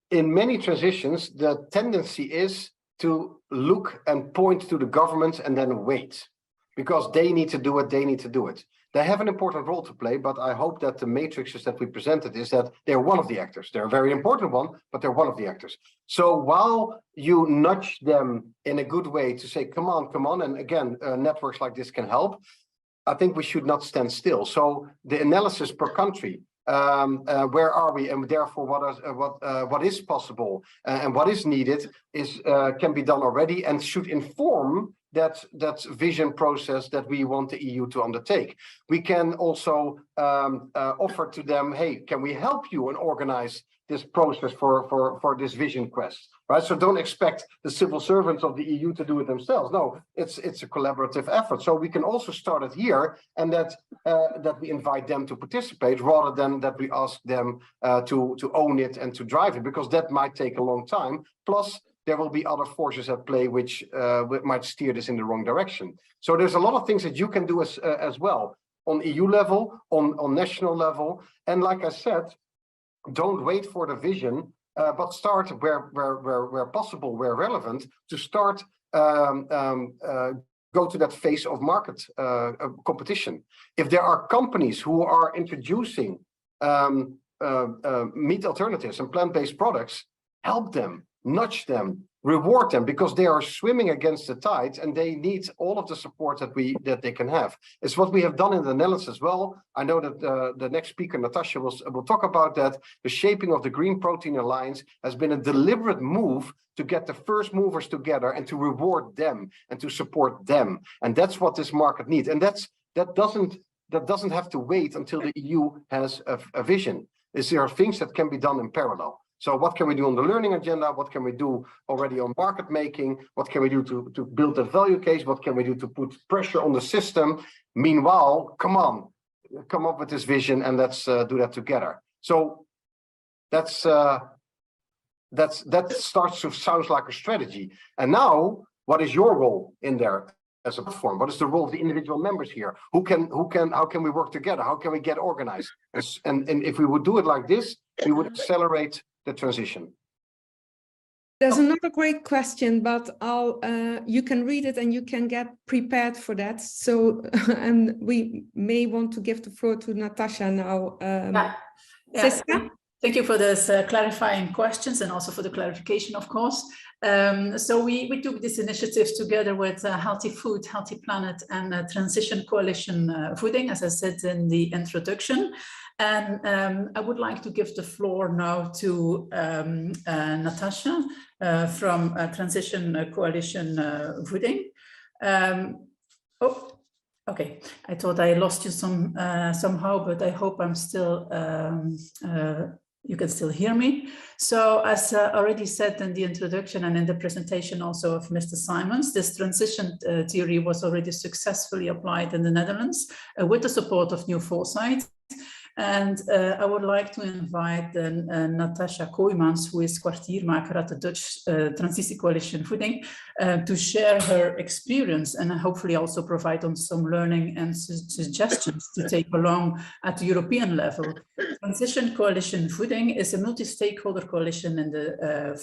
In many transitions, the tendency is to look and point to the governments and then wait, because they need to do it, they need to do it. They have an important role to play, but I hope that the matrices that we presented is that they're one of the actors. They're a very important one, but they're one of the actors. So while you nudge them in a good way to say, come on, and again, networks like this can help, I think we should not stand still. So the analysis per country, where are we, and therefore what is possible and what is needed is can be done already and should inform that vision process that we want the EU to undertake. We can also offer to them, hey, can we help you and organize this process for this vision quest, right? So don't expect the civil servants of the EU to do it themselves. No, it's a collaborative effort. So we can also start it here, and that we invite them to participate rather than that we ask them to own it and to drive it, because that might take a long time. Plus, there will be other forces at play which might steer this in the wrong direction. So there's a lot of things that you can do as well on EU level, on national level, and like I said, don't wait for the vision, but start where possible, where relevant, to start go to that phase of market competition. If there are companies who are introducing meat alternatives and plant-based products, help them, nudge them, reward them, because they are swimming against the tide and they need all of the support that they can have. It's what we have done in the Netherlands as well. I know that the next speaker, Natasha, will talk about that. The shaping of the Green Protein Alliance has been a deliberate move to get the first movers together and to reward them and to support them. And that's what this market needs. And that doesn't have to wait until the EU has a vision. There are things that can be done in parallel. So what can we do on the learning agenda? What can we do already on market making? What can we do to build a value case? What can we do to put pressure on the system? Meanwhile, come up with this vision and let's do that together. So that starts to sound like a strategy. And now, what is your role in there as a platform? What is the role of the individual members here? How can we work together? How can we get organized? And if we would do it like this, we would accelerate the transition. There's another great question, but you can read it and you can get prepared for that. So, and we may want to give the floor to Natasha now. Siska? Thank you for those clarifying questions and also for the clarification, of course. So we took this initiative together with Healthy Food, Healthy Planet and Transition Coalition Voeding, as I said in the introduction. And I would like to give the floor now to Natasha from Transition Coalition Voeding. Oh, okay. I thought I lost you somehow, but I hope I'm still, you can still hear me. So as already said in the introduction and in the presentation also of Mr. Simons, this transition theory was already successfully applied in the Netherlands with the support of New Foresight. And I would like to invite Natasha Kooijmans, who is kwartiermaker at the Dutch Transitie Coalition Voeding, to share her experience and hopefully also provide on some learning and suggestions to take along at the European level. Transition Coalition Voeding is a multi-stakeholder coalition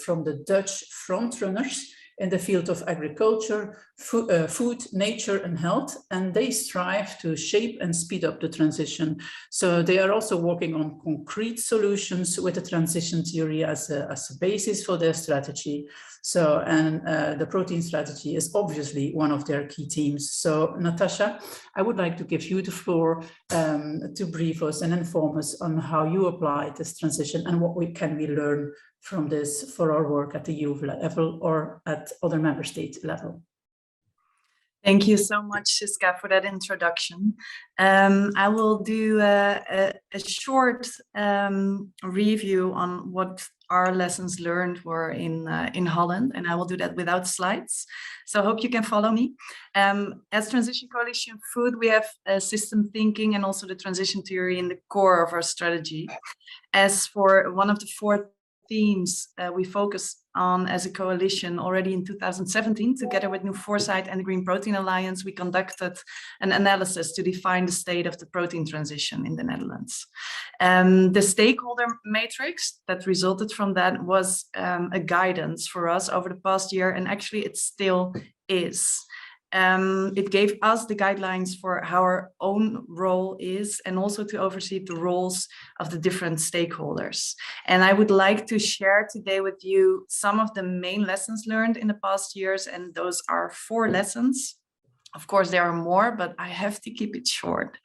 from the Dutch frontrunners in the field of agriculture, food, nature and health, and they strive to shape and speed up the transition. So they are also working on concrete solutions with the transition theory as a basis for their strategy. So, and the protein strategy is obviously one of their key themes. So Natasha, I would like to give you the floor to brief us and inform us on how you apply this transition and what can we learn from this for our work at the EU level or at other member state level. Thank you so much, Siska, for that introduction. I will do a short review on what our lessons learned were in Holland, and I will do that without slides. So I hope you can follow me. As Transition Coalition Food, we have system thinking and also the transition theory in the core of our strategy. As for one of the 4 themes we focused on as a coalition already in 2017, together with New Foresight and the Green Protein Alliance, we conducted an analysis to define the state of the protein transition in the Netherlands. The stakeholder matrix that resulted from that was a guidance for us over the past year, and actually it still is. It gave us the guidelines for how our own role is, and also to oversee the roles of the different stakeholders. And I would like to share today with you some of the main lessons learned in the past years, and those are 4 lessons. Of course, there are more, but I have to keep it short.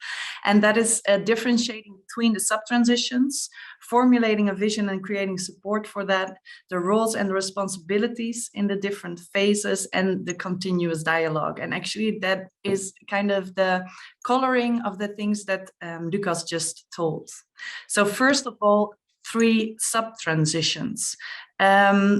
And that is differentiating between the sub-transitions, formulating a vision and creating support for that, the roles and the responsibilities in the different phases, and the continuous dialogue. And actually, that is kind of the coloring of the things that Lucas just told. So first of all, 3 sub-transitions.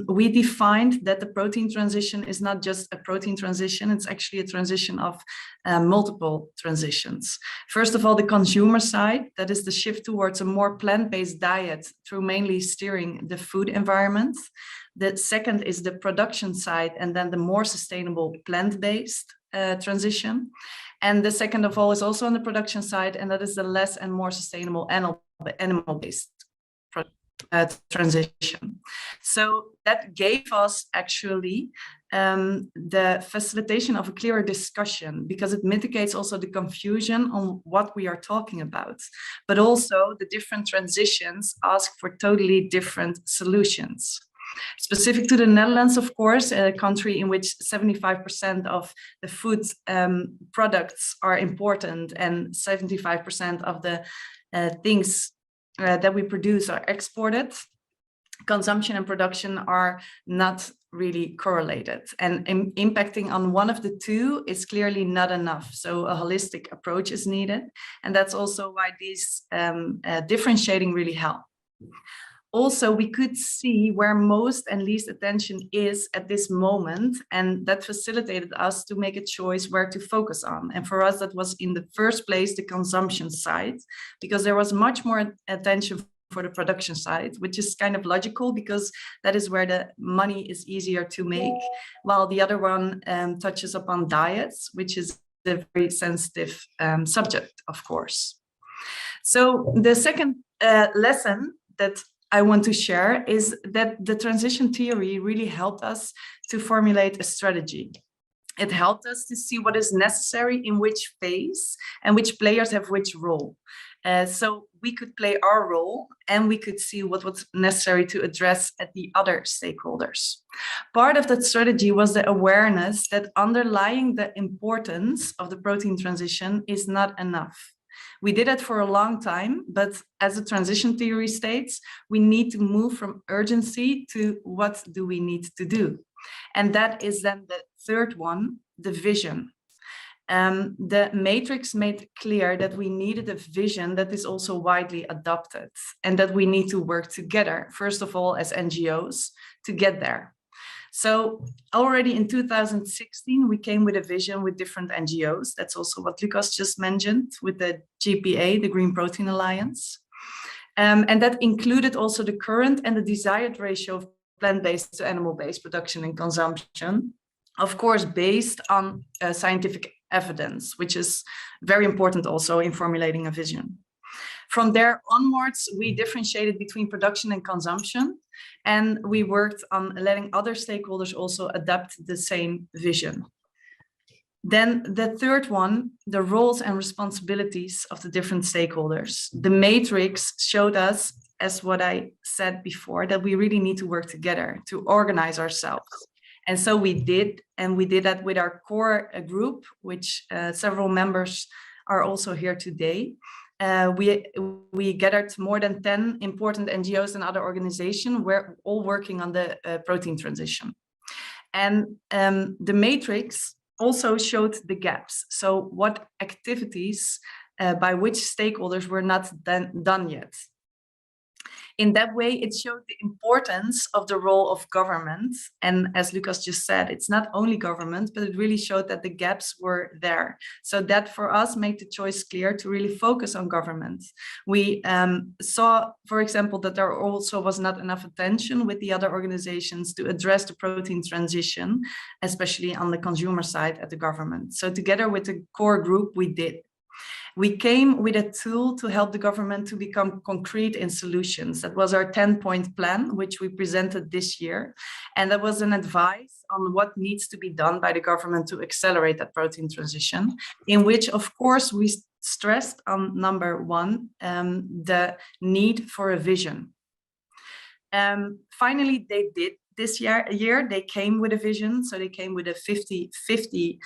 We defined that the protein transition is not just a protein transition, it's actually a transition of multiple transitions. First of all, the consumer side, that is the shift towards a more plant-based diet through mainly steering the food environment. The second is the production side, and then the more sustainable plant-based transition. And the second of all is also on the production side, and that is the less and more sustainable animal-based transition. So that gave us actually the facilitation of a clearer discussion, because it mitigates also the confusion on what we are talking about. But also the different transitions ask for totally different solutions. Specific to the Netherlands, of course, a country in which 75% of the food products are important and 75% of the things that we produce are exported, consumption and production are not really correlated, and impacting on one of the 2 is clearly not enough. So a holistic approach is needed, and that's also why these differentiating really help. Also, we could see where most and least attention is at this moment, and that facilitated us to make a choice where to focus on. And for us, that was in the first place the consumption side, because there was much more attention for the production side, which is kind of logical because that is where the money is easier to make, while the other one touches upon diets, which is a very sensitive subject, of course. So the second lesson that I want to share is that the transition theory really helped us to formulate a strategy. It helped us to see what is necessary in which phase and which players have which role. So we could play our role, and we could see what was necessary to address at the other stakeholders. Part of that strategy was the awareness that underlying the importance of the protein transition is not enough. We did it for a long time, but as the transition theory states, we need to move from urgency to what do we need to do. And that is then the third one, the vision. The matrix made clear that we needed a vision that is also widely adopted, and that we need to work together, first of all, as NGOs, to get there. So already in 2016, we came with a vision with different NGOs. That's also what Lucas just mentioned with the GPA, the Green Protein Alliance. And that included also the current and the desired ratio of plant-based to animal-based production and consumption, of course, based on scientific evidence, which is very important also in formulating a vision. From there onwards, we differentiated between production and consumption, and we worked on letting other stakeholders also adapt the same vision. Then the third one, the roles and responsibilities of the different stakeholders. The matrix showed us, as what I said before, that we really need to work together to organize ourselves. And so we did, and we did that with our core group, which several members are also here today. We gathered more than 10 important NGOs and other organizations. We're all working on the protein transition. And the matrix also showed the gaps. So what activities by which stakeholders were not done yet. In that way, it showed the importance of the role of government. And as Lucas just said, it's not only government, but it really showed that the gaps were there. So that for us made the choice clear to really focus on government. We saw, for example, that there also was not enough attention with the other organizations to address the protein transition, especially on the consumer side at the government. So together with the core group, we did. We came with a tool to help the government to become concrete in solutions. That was our 10-point plan, which we presented this year. And that was an advice on what needs to be done by the government to accelerate that protein transition, in which, of course, we stressed on number one, the need for a vision. Finally, they did. This year, they came with a vision. So they came with a 50-50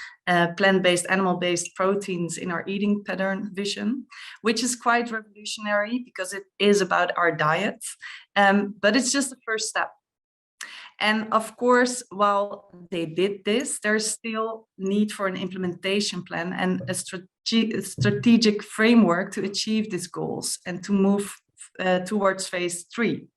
plant-based, animal-based proteins in our eating pattern vision, which is quite revolutionary because it is about our diet. But it's just the first step. And of course, while they did this, there's still need for an implementation plan and a strategic framework to achieve these goals and to move towards phase 3.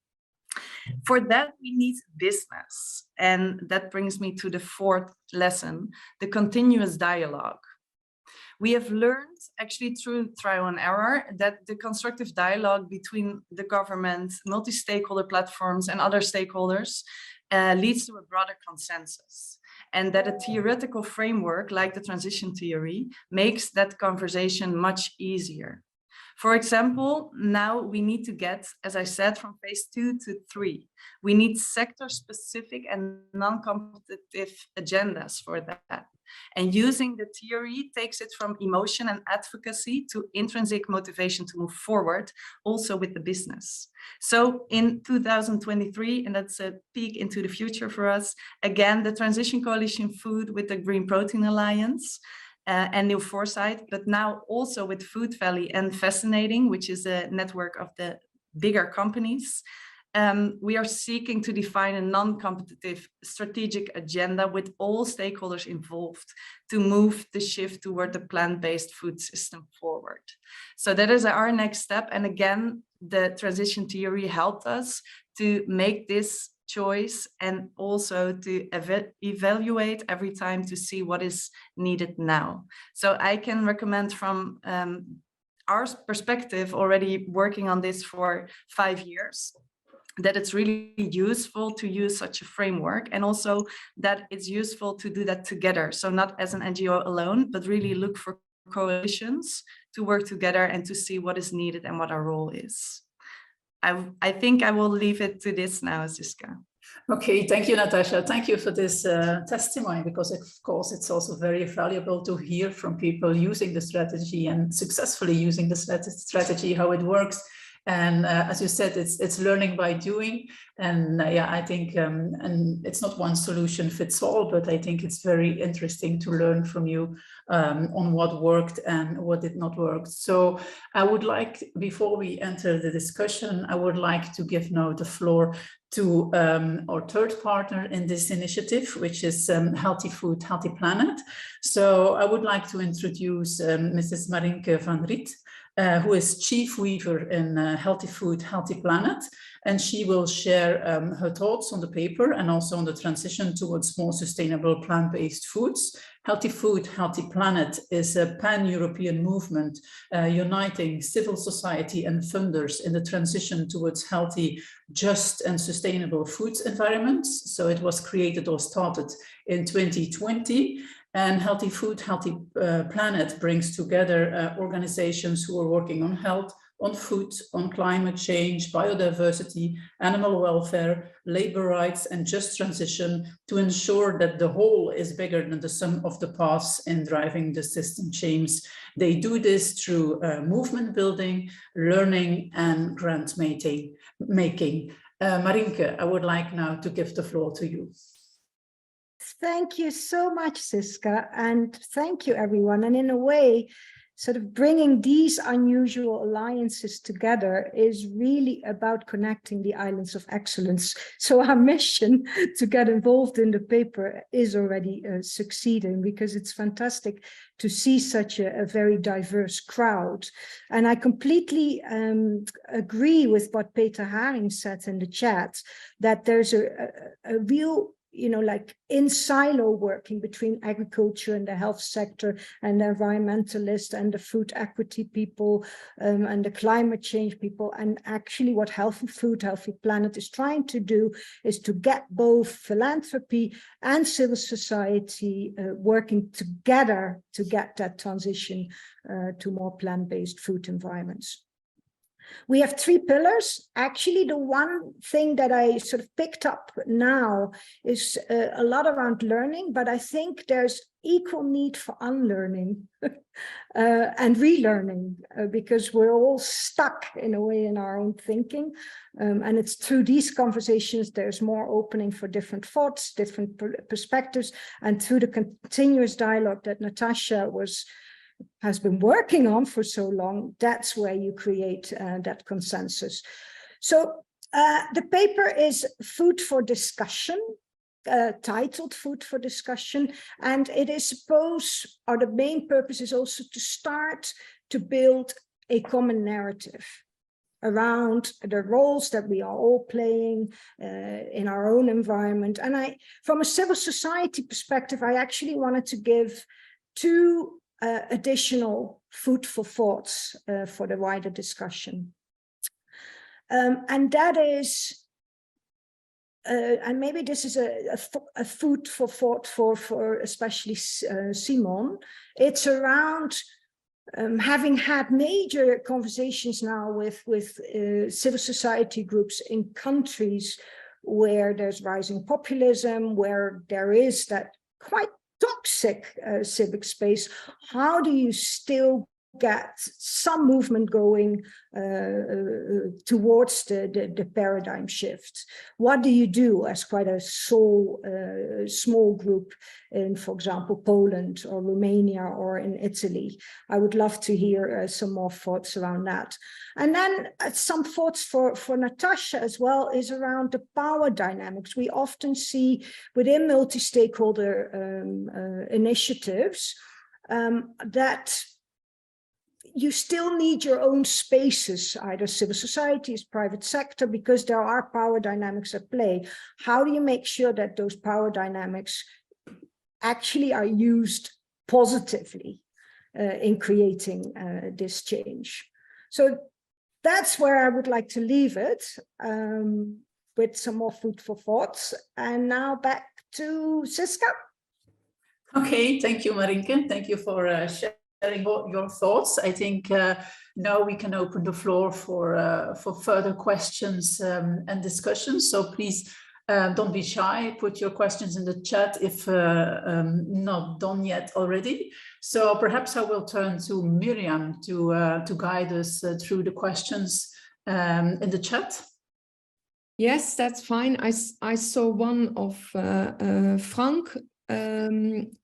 For that, we need business. And that brings me to the fourth lesson, the continuous dialogue. We have learned, actually through trial and error, that the constructive dialogue between the government, multi-stakeholder platforms, and other stakeholders leads to a broader consensus. And that a theoretical framework like the transition theory makes that conversation much easier. For example, now we need to get, as I said, from phase 2 to 3. We need sector-specific and non-competitive agendas for that. And using the theory takes it from emotion and advocacy to intrinsic motivation to move forward, also with the business. So in 2023, and that's a peek into the future for us, again, the Transition Coalition Food with the Green Protein Alliance, and New Foresight, but now also with Food Valley and Fascinating, which is a network of the bigger companies. We are seeking to define a non-competitive strategic agenda with all stakeholders involved to move the shift toward the plant-based food system forward. So that is our next step. And again, the transition theory helped us to make this choice and also to evaluate every time to see what is needed now. So I can recommend from our perspective, already working on this for 5 years, that it's really useful to use such a framework, and also that it's useful to do that together. So not as an NGO alone, but really look for coalitions to work together and to see what is needed and what our role is. I think I will leave it to this now, Siska. Okay, thank you, Natasha. Thank you for this testimony, because of course it's also very valuable to hear from people using the strategy and successfully using the strategy, how it works. And as you said, it's learning by doing. And yeah, I think, and it's not one solution fits all, but I think it's very interesting to learn from you on what worked and what did not work. So I would like, before we enter the discussion, I would like to give now the floor to our third partner in this initiative, which is Healthy Food, Healthy Planet. So I would like to introduce Mrs. Marinke van Riet, who is Chief Weaver in Healthy Food, Healthy Planet. And she will share her thoughts on the paper and also on the transition towards more sustainable plant-based foods. Healthy Food, Healthy Planet is a pan-European movement uniting civil society and funders in the transition towards healthy, just and sustainable food environments. So it was created or started in 2020. And Healthy Food, Healthy Planet brings together organizations who are working on health, on food, on climate change, biodiversity, animal welfare, labor rights, and just transition to ensure that the whole is bigger than the sum of the parts in driving the system change. They do this through movement building, learning, and grant making. Marinke, I would like now to give the floor to you. Thank you so much, Siska, and thank you, everyone. And in a way, sort of bringing these unusual alliances together is really about connecting the islands of excellence. So our mission to get involved in the paper is already succeeding, because it's fantastic to see such a very diverse crowd. And I completely agree with what Peter Haring said in the chat, that there's a real, like in silo working between agriculture and the health sector and the environmentalists and the food equity people and the climate change people. And actually what Healthy Food, Healthy Planet is trying to do is to get both philanthropy and civil society working together to get that transition to more plant-based food environments. We have 3 pillars. Actually, the one thing that I sort of picked up now is a lot around learning, but I think there's equal need for unlearning and relearning, because we're all stuck in a way in our own thinking. And it's through these conversations, there's more opening for different thoughts, different perspectives, and through the continuous dialogue that Natasha has been working on for so long, that's where you create that consensus. So the paper is Food for Discussion, titled Food for Discussion, and it is the main purpose is also to start to build a common narrative around the roles that we are all playing in our own environment. And from a civil society perspective, I actually wanted to give 2 additional food for thoughts for the wider discussion. And that is, and maybe this is a food for thought for especially Simon. It's around having had major conversations now with civil society groups in countries where there's rising populism, where there is that quite toxic civic space. How do you still get some movement going towards the paradigm shift? What do you do as quite a small group in, for example, Poland or Romania or in Italy? I would love to hear some more thoughts around that. And then some thoughts for Natasha as well is around the power dynamics. We often see within multi-stakeholder initiatives that you still need your own spaces, either civil societies, private sector, because there are power dynamics at play. How do you make sure that those power dynamics actually are used positively in creating this change? So that's where I would like to leave it, with some more food for thoughts. And now back to Siska. Okay, thank you, Marinke. Thank you for sharing your thoughts. I think now we can open the floor for further questions and discussions. So please don't be shy. Put your questions in the chat if not done yet already. So perhaps I will turn to Miriam to guide us through the questions in the chat. Yes, that's fine. I saw one of Frank.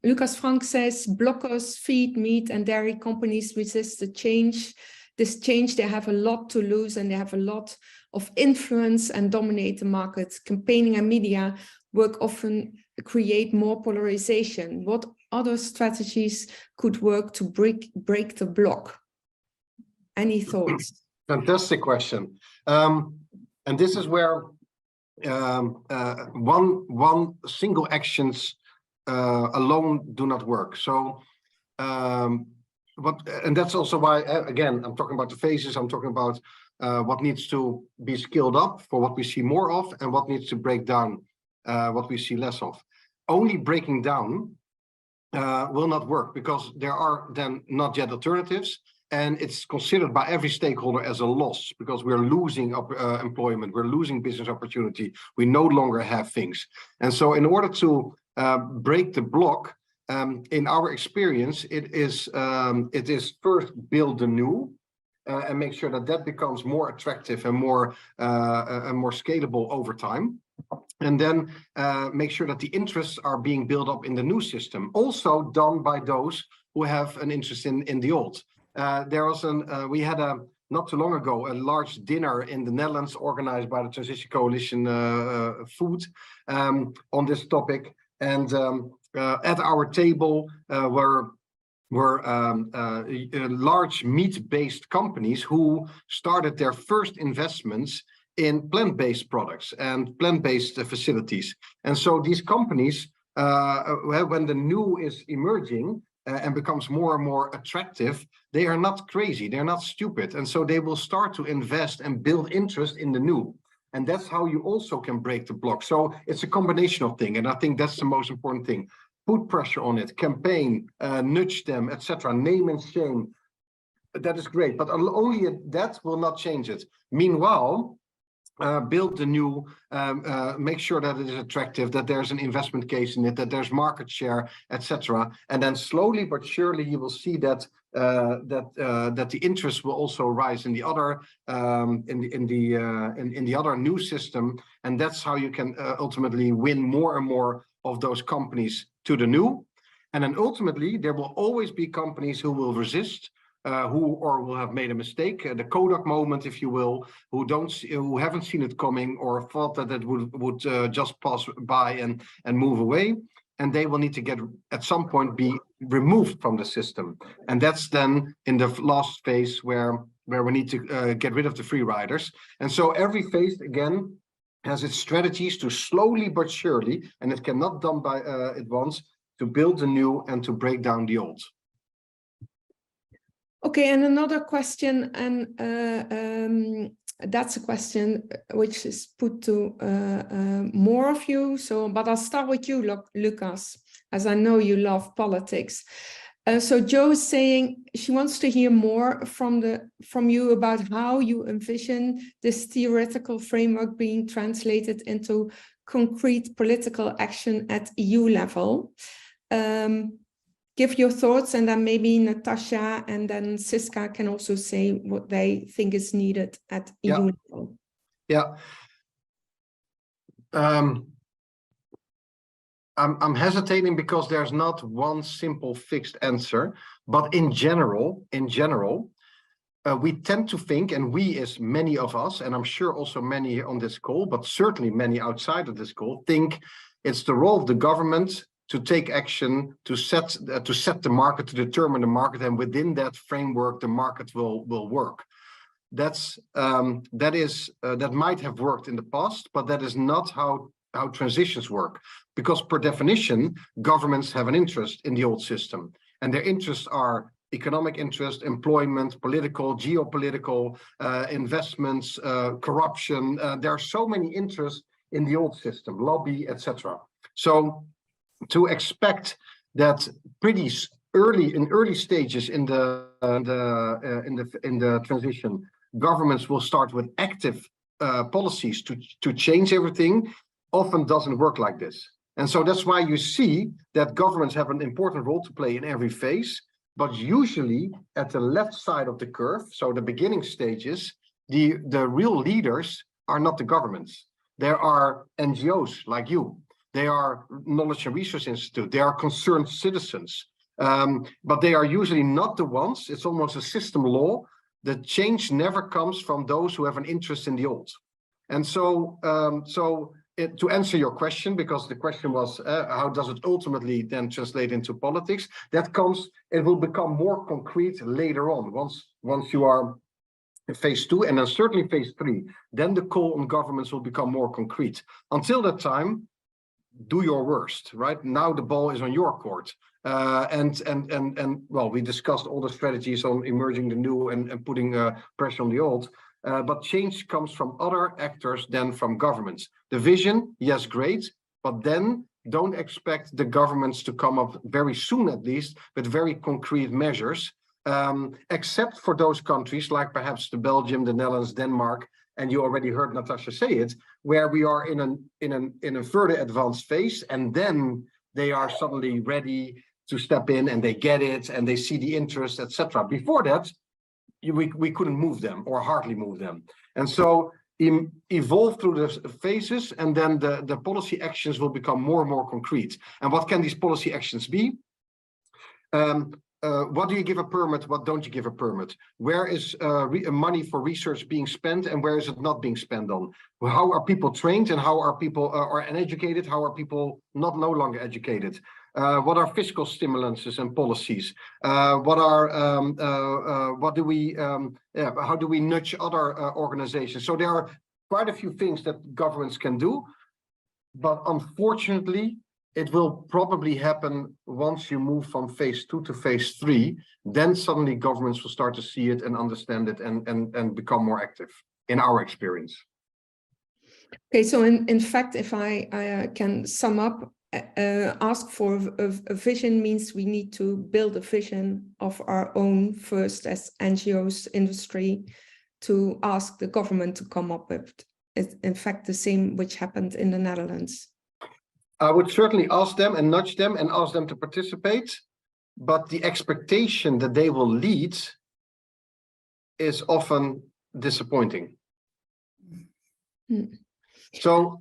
Lucas Frank says, blockers, feed, meat and dairy companies resist the change. This change, they have a lot to lose and they have a lot of influence and dominate the market. Campaigning and media work often create more polarization. What other strategies could work to break the block? Any thoughts? Fantastic question. And this is where one single actions alone do not work. So and that's also why, again, I'm talking about the phases. I'm talking about what needs to be scaled up for what we see more of and what needs to break down what we see less of. Only breaking down will not work, because there are then not yet alternatives, and it's considered by every stakeholder as a loss, because we're losing employment, we're losing business opportunity, we no longer have things. And so in order to break the block, in our experience, it is first build the new and make sure that that becomes more attractive and more scalable over time. And then make sure that the interests are being built up in the new system, also done by those who have an interest in the old. there was we had not too long ago, a large dinner in the Netherlands organized by the Transition Coalition Food on this topic. And at our table were large meat-based companies who started their first investments in plant-based products and plant-based facilities. And so these companies, when the new is emerging, and becomes more and more attractive, they are not crazy, they're not stupid. And so they will start to invest and build interest in the new. And that's how you also can break the block. So it's a combination of things. And I think that's the most important thing. Put pressure on it, campaign, nudge them, etc. Name and shame. That is great, but only that will not change it. Meanwhile, build the new, make sure that it is attractive, that there's an investment case in it, that there's market share, etc. And then slowly but surely you will see that that the interest will also rise in the other in the other new system, and that's how you can ultimately win more and more of those companies to the new. And then ultimately there will always be companies who will resist. Who will have made a mistake, the Kodak moment, if you will, who haven't seen it coming or thought that it would just pass by and move away, and they will need to get at some point be removed from the system, and that's then in the last phase where we need to get rid of the free riders. And so every phase again has its strategies to slowly but surely, and it cannot done by at once, to build the new and to break down the old. Okay, and another question, and that's a question which is put to more of you. So, but I'll start with you, Lucas, as I know you love politics. So Jo is saying she wants to hear more from you about how you envision this theoretical framework being translated into concrete political action at EU level. Give your thoughts, and then maybe Natasha and then Siska can also say what they think is needed at EU level. Yeah. I'm hesitating because there's not one simple fixed answer, but in general, we tend to think, and we as many of us, and I'm sure also many on this call, but certainly many outside of this call, think it's the role of the government to take action, to set the market, to determine the market, and within that framework, the market will work. That might have worked in the past, but that is not how transitions work, because per definition, governments have an interest in the old system, and their interests are economic interest, employment, political, geopolitical, investments, corruption. There are so many interests in the old system, lobby, etc. So to expect that pretty early stages in the transition, governments will start with active policies to change everything often doesn't work like this. And so that's why you see that governments have an important role to play in every phase, but usually at the left side of the curve, so the beginning stages, the real leaders are not the governments. There are NGOs like you. They are Knowledge and Research Institute. They are concerned citizens, but they are usually not the ones. It's almost a system law. The change never comes from those who have an interest in the old. And so, to answer your question, because the question was, how does it ultimately then translate into politics? It will become more concrete later on, once you are in phase 2, and then certainly phase 3. Then the call on governments will become more concrete. Until that time, do your worst, right? Now the ball is on your court. And well, we discussed all the strategies on emerging the new and putting pressure on the old. But change comes from other actors than from governments. The vision, yes, great, but then don't expect the governments to come up very soon, at least, with very concrete measures, except for those countries like perhaps the Belgium, the Netherlands, Denmark, and you already heard Natasha say it, where we are in a further advanced phase, and then they are suddenly ready to step in, and they get it, and they see the interest, etc. Before that, we couldn't move them, or hardly move them. And so evolve through the phases, and then the policy actions will become more and more concrete. And what can these policy actions be? what do you give a permit? What don't you give a permit? Where is money for research being spent and where is it not being spent on? How are people trained and how are people are uneducated? How are people no longer educated? What are fiscal stimulances and policies? What do we how do we nudge other organizations? So there are quite a few things that governments can do, but unfortunately, it will probably happen once you move from phase 2 to phase 3. Then suddenly governments will start to see it and understand it and become more active, in our experience. Okay, so in fact, if I can sum up, ask for a vision means we need to build a vision of our own first as NGOs, industry, to ask the government to come up with. It's in fact the same which happened in the Netherlands. I would certainly ask them and nudge them and ask them to participate, but the expectation that they will lead is often disappointing. So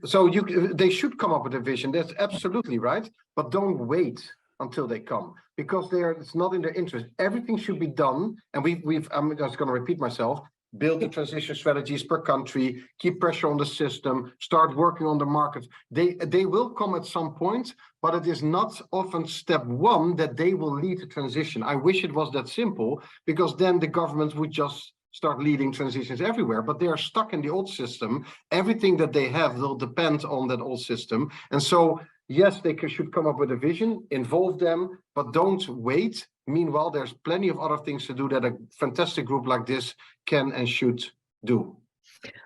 they should come up with a vision. That's absolutely right, but don't wait until they come, because it's not in their interest. Everything should be done, and I'm just going to repeat myself. Build the transition strategies per country, keep pressure on the system, start working on the market. They will come at some point, but it is not often step one that they will lead the transition. I wish it was that simple, because then the governments would just start leading transitions everywhere, but they are stuck in the old system. Everything that they have will depend on that old system. And so, yes, they should come up with a vision, involve them, but don't wait. Meanwhile, there's plenty of other things to do that a fantastic group like this can and should do.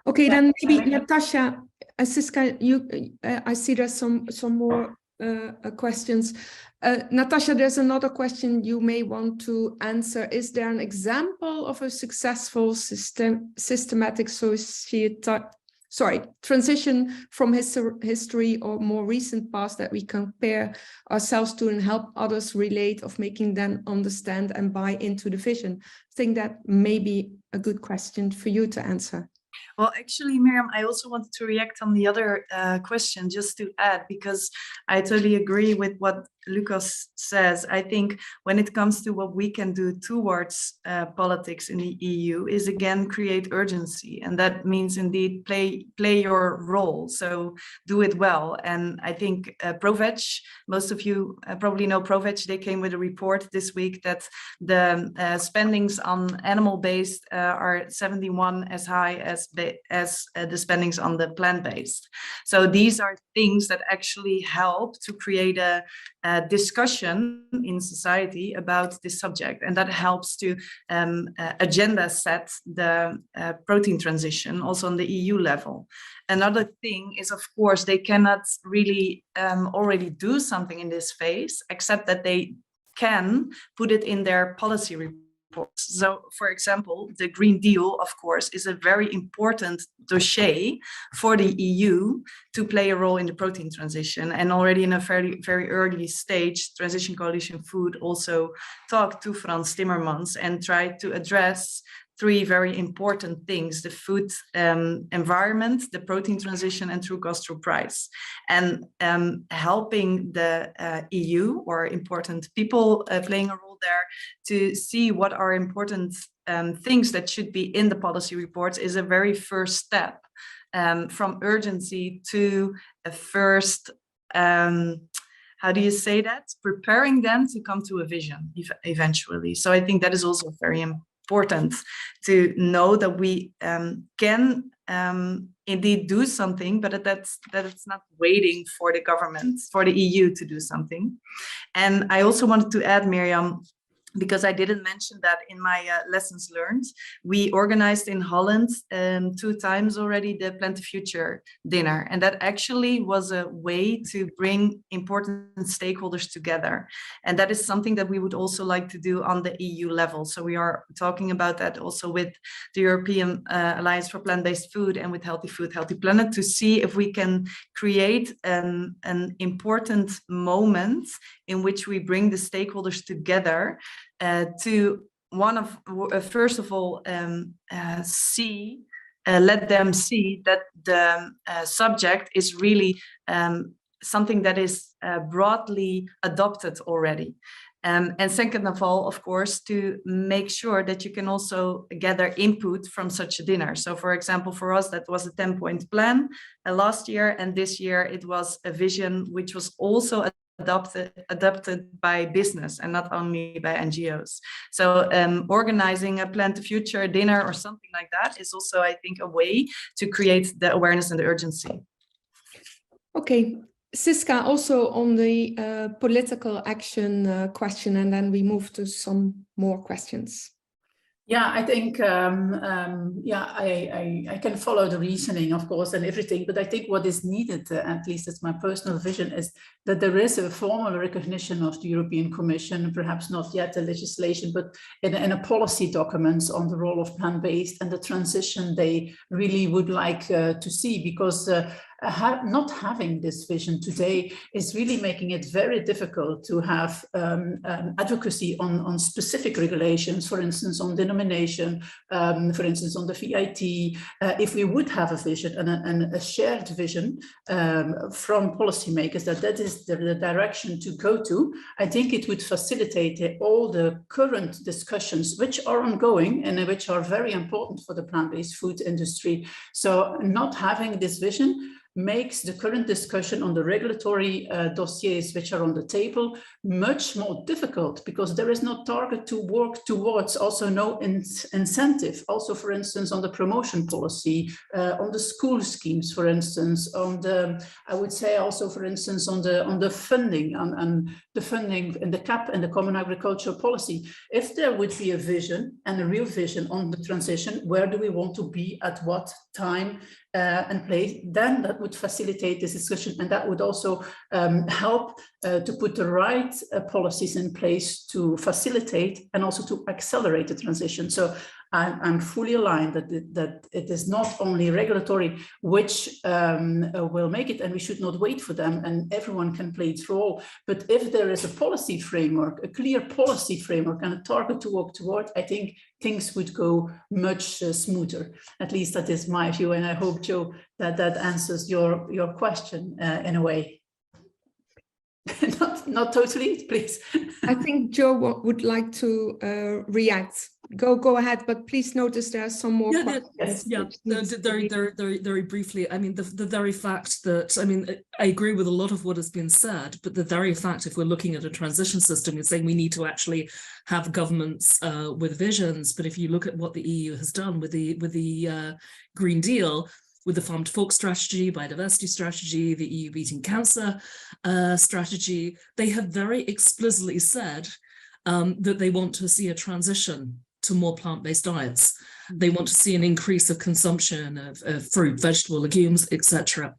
Okay, then maybe Natasha, Siska, I see there's some more questions. Natasha, there's another question you may want to answer. Is there an example of a successful systematic transition from history or more recent past that we compare ourselves to and help others relate, of making them understand and buy into the vision? I think that may be a good question for you to answer. Well, actually, Miriam, I also wanted to react on the other question, just to add, because I totally agree with what Lucas says. I think when it comes to what we can do towards politics in the EU is, again, create urgency. And that means indeed play your role. So do it well. And I think Provec, most of you probably know Provec, they came with a report this week that the spendings on animal-based are 71 as high as the spendings on the plant-based. So these are things that actually help to create a discussion in society about this subject, and that helps to agenda set the protein transition also on the EU level. Another thing is, of course, they cannot really already do something in this phase, except that they can put it in their policy reports. So, for example, the Green Deal, of course, is a very important dossier for the EU to play a role in the protein transition. And already in a very, very early stage, Transition Coalition Food also talked to Frans Timmermans and tried to address three very important things: the food environment, the protein transition, and true cost, true price. And helping the EU, or important people playing a role there, to see what are important things that should be in the policy reports is a very first step from urgency to a first, how do you say that? Preparing them to come to a vision eventually. So I think that is also very important to know that we can indeed do something, but that it's not waiting for the government, for the EU to do something. And I also wanted to add, Miriam, because I didn't mention that in my lessons learned, we organized in Holland 2 times already the Plant the Future dinner. And that actually was a way to bring important stakeholders together. And that is something that we would also like to do on the EU level. So we are talking about that also with the European Alliance for Plant-Based Food and with Healthy Food, Healthy Planet, to see if we can create an important moment in which we bring the stakeholders together to first of all let them see that the subject is really something that is broadly adopted already. And second of all, of course, to make sure that you can also gather input from such a dinner. So for example, for us, that was a 10-point plan last year, and this year it was a vision which was also adopted by business and not only by NGOs. So organizing a Plan the Future dinner or something like that is also, I think, a way to create the awareness and the urgency. Okay, Siska, also on the political action question, and then we move to some more questions. Yeah, I think, I can follow the reasoning, of course, and everything, but I think what is needed, at least it's my personal vision, is that there is a formal recognition of the European Commission, perhaps not yet a legislation, but in a policy documents on the role of plant-based and the transition they really would like to see, because not having this vision today is really making it very difficult to have advocacy on specific regulations, for instance, on denomination, for instance, on the VIT. If we would have a vision and a shared vision from policymakers that is the direction to go to, I think it would facilitate all the current discussions which are ongoing and which are very important for the plant-based food industry. So not having this vision makes the current discussion on the regulatory dossiers which are on the table much more difficult, because there is no target to work towards, also no incentive, also for instance on the promotion policy, on the school schemes, for instance, on the, I would say also for instance on the funding and the funding in the CAP and the Common Agricultural Policy. If there would be a vision and a real vision on the transition, where do we want to be at what time and place, then that would facilitate this discussion, and that would also help to put the right policies in place to facilitate and also to accelerate the transition. So I'm fully aligned that it is not only regulatory which will make it, and we should not wait for them, and everyone can play its role. But if there is a policy framework, a clear policy framework and a target to work toward, I think things would go much smoother. At least that is my view, and I hope, Joe, that answers your question in a way. not totally, please. I think Joe would like to react. Go ahead, but please notice there are some more questions. Very briefly. I mean, the very fact that, I mean, I agree with a lot of what has been said, but the very fact, if we're looking at a transition system, is saying we need to actually have governments with visions. But if you look at what the EU has done with the Green Deal, with the Farm to Fork strategy, biodiversity strategy, the EU beating cancer strategy, they have very explicitly said that they want to see a transition to more plant-based diets. They want to see an increase of consumption of fruit, vegetable, legumes, etc.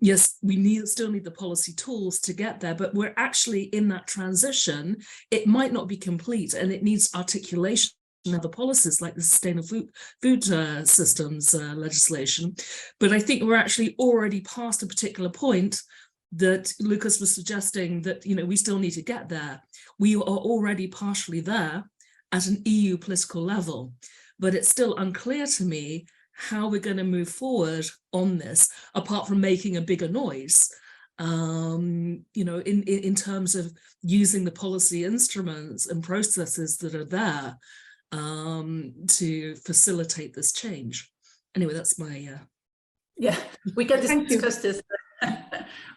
Yes, we still need the policy tools to get there, but we're actually in that transition. It might not be complete, and it needs articulation of the policies like the Sustainable Food Systems legislation. But I think we're actually already past a particular point that Lucas was suggesting that, you know, we still need to get there. We are already partially there at an EU political level, but it's still unclear to me how we're going to move forward on this, apart from making a bigger noise, you know, in terms of using the policy instruments and processes that are there to facilitate this change. Anyway, that's my yeah, we can discuss this.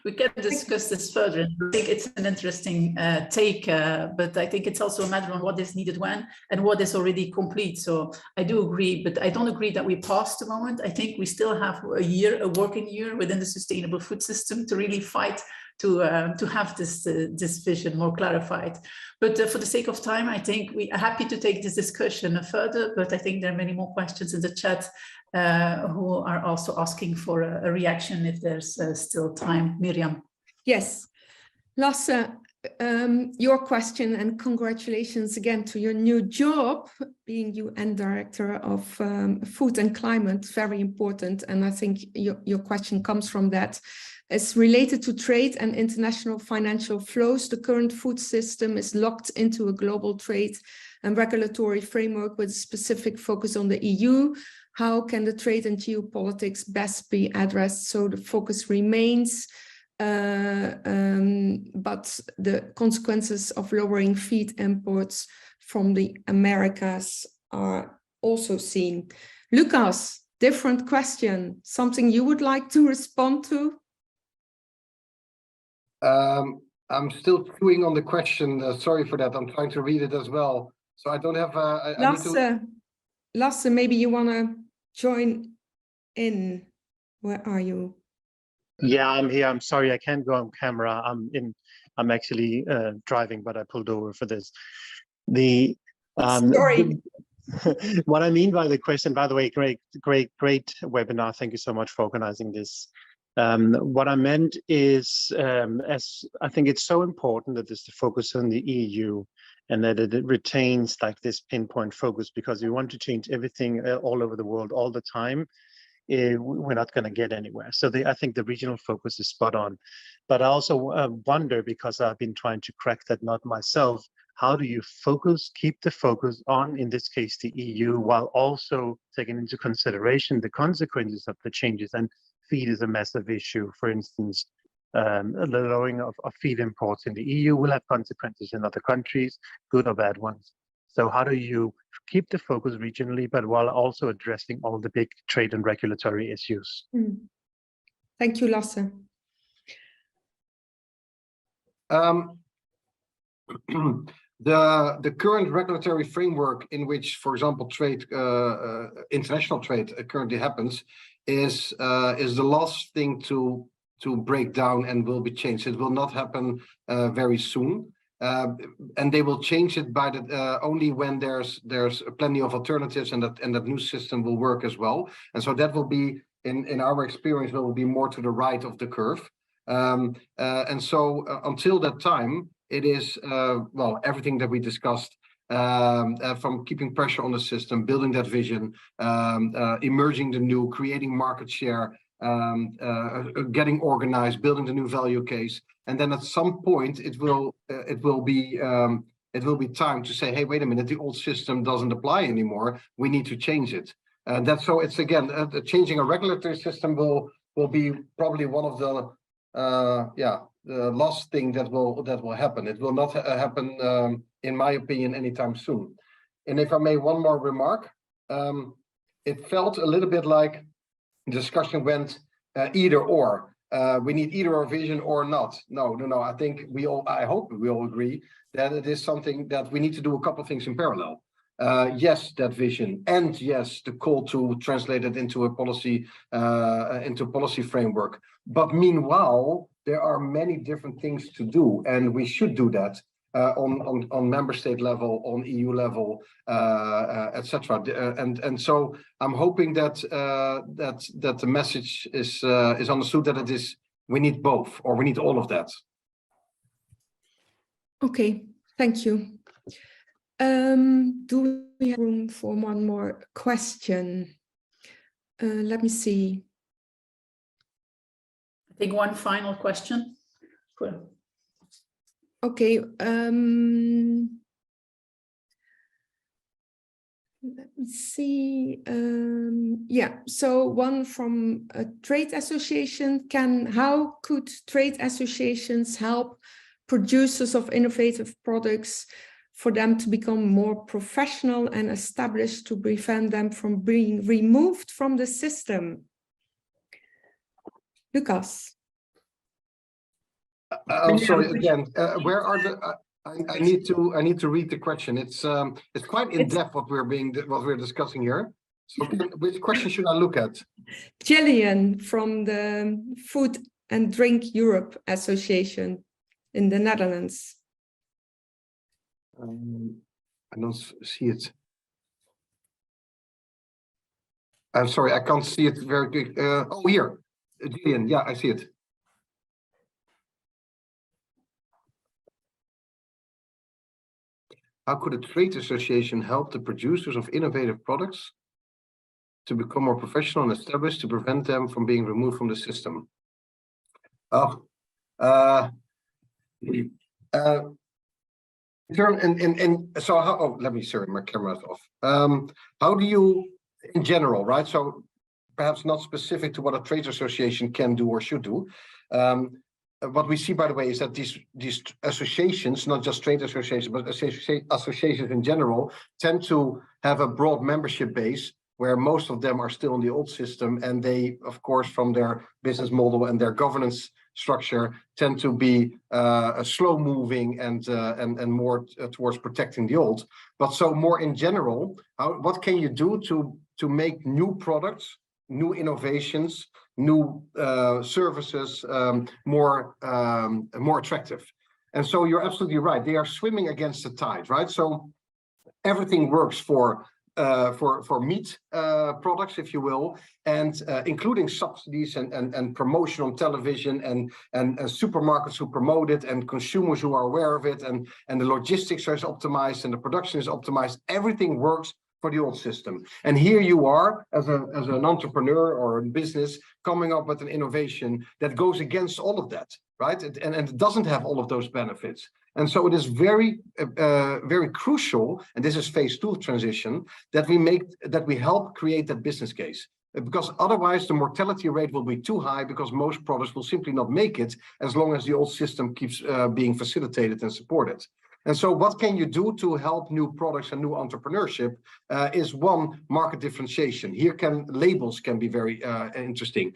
We can discuss this further. I think it's an interesting take, but I think it's also a matter of what is needed when and what is already complete. So I do agree, but I don't agree that we passed the moment. I think we still have a working year within the sustainable food system to really fight to have this vision more clarified. But for the sake of time, I think we are happy to take this discussion further, but I think there are many more questions in the chat who are also asking for a reaction if there's still time. Miriam. Yes, Lasse, your question, and congratulations again to your new job, being UN Director of Food and Climate, very important. And I think your question comes from that. It's related to trade and international financial flows. The current food system is locked into a global trade and regulatory framework with a specific focus on the EU. How can the trade and geopolitics best be addressed so the focus remains but the consequences of lowering feed imports from the Americas are also seen. Lucas, different question, something you would like to respond to? I'm still chewing on the question. Sorry for that. I'm trying to read it as well. So I don't have. I need to... Lasse, maybe you want to join in. Where are you? Yeah, I'm here. I'm sorry, I can't go on camera. I'm actually driving, but I pulled over for this. Sorry. What I mean by the question, by the way, great webinar. Thank you so much for organizing this. What I meant is, as I think it's so important that there's the focus on the EU and that it retains like this pinpoint focus, because we want to change everything all over the world all the time. We're not going to get anywhere. So I think the regional focus is spot on. But I also wonder, because I've been trying to crack that nut myself, how do you keep the focus on, in this case, the EU, while also taking into consideration the consequences of the changes? And feed is a massive issue. For instance, the lowering of feed imports in the EU will have consequences in other countries, good or bad ones. So how do you keep the focus regionally, but while also addressing all the big trade and regulatory issues? Thank you, Lasse. The current regulatory framework in which, for example, trade, international trade currently happens is the last thing to break down and will be changed. It will not happen very soon. And they will change it by only when there's plenty of alternatives, and that new system will work as well. And so that will be, in our experience, will be more to the right of the curve. And so until that time, it is well, everything that we discussed, from keeping pressure on the system, building that vision, emerging the new, creating market share, getting organized, building the new value case. And then at some point it will be time to say, hey, wait a minute, the old system doesn't apply anymore. We need to change it. And that's so it's again, changing a regulatory system will be probably one of the the last thing that will happen. It will not happen, in my opinion, anytime soon. And if I may, one more remark, it felt a little bit like discussion went either or. We need either a vision or not. No. I think I hope we all agree that it is something that we need to do a couple of things in parallel. Yes, that vision, and yes, the call to translate it into a policy, framework. But meanwhile, there are many different things to do, and we should do that on member state level, on EU level, etc. And so I'm hoping that the message is understood, that it is we need both, or we need all of that. Okay, thank you. Do we have room for one more question? Let me see. I think one final question. Cool. Okay. Let me see. Yeah, so one from a trade association. How could trade associations help producers of innovative products for them to become more professional and established, to prevent them from being removed from the system? Lucas. I'm sorry again. Where are the? I need to read the question. It's quite in depth what we're discussing here. So which question should I look at? Gillian from the Food and Drink Europe Association in the Netherlands. I don't see it. I'm sorry, I can't see it very quick. Oh, here, Gillian. Yeah, I see it. How could a trade association help the producers of innovative products to become more professional and established, to prevent them from being removed from the system? Oh, so how? Oh, let me. Sorry, my camera's off. How do you, in general, right? So perhaps not specific to what a trade association can do or should do. what we see, by the way, is that these associations, not just trade associations, but associations in general, tend to have a broad membership base, where most of them are still in the old system, and they, of course, from their business model and their governance structure, tend to be slow-moving and more towards protecting the old. But so more in general, what can you do to make new products, new innovations, new services more attractive? And so you're absolutely right. They are swimming against the tide, right? So everything works for meat products, if you will, and including subsidies and promotion on television and supermarkets who promote it and consumers who are aware of it, and the logistics is optimized and the production is optimized. Everything works for the old system. And here you are as an entrepreneur or a business coming up with an innovation that goes against all of that, right? And it doesn't have all of those benefits. And so it is very, very crucial, and this is phase 2 transition, that we help create that business case. Because otherwise the mortality rate will be too high, because most products will simply not make it as long as the old system keeps being facilitated and supported. And so what can you do to help new products and new entrepreneurship is one, market differentiation. Here labels can be very interesting,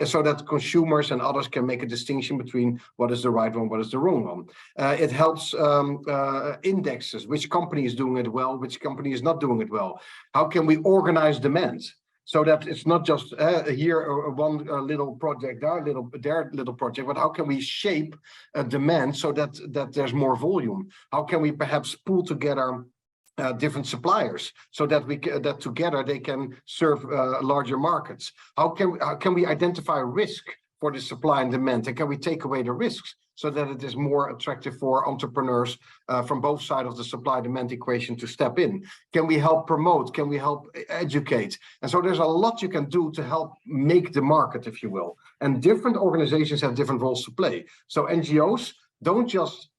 so that consumers and others can make a distinction between what is the right one, what is the wrong one. It helps indexes, which company is doing it well, which company is not doing it well. How can we organize demand? So that it's not just here one little project, their little project, but how can we shape a demand so that there's more volume? How can we perhaps pool together different suppliers so that together they can serve larger markets? How can we identify risk for the supply and demand, and can we take away the risks so that it is more attractive for entrepreneurs from both sides of the supply-demand equation to step in? Can we help promote? Can we help educate? And so there's a lot you can do to help make the market, if you will. And different organizations have different roles to play. So NGOs don't just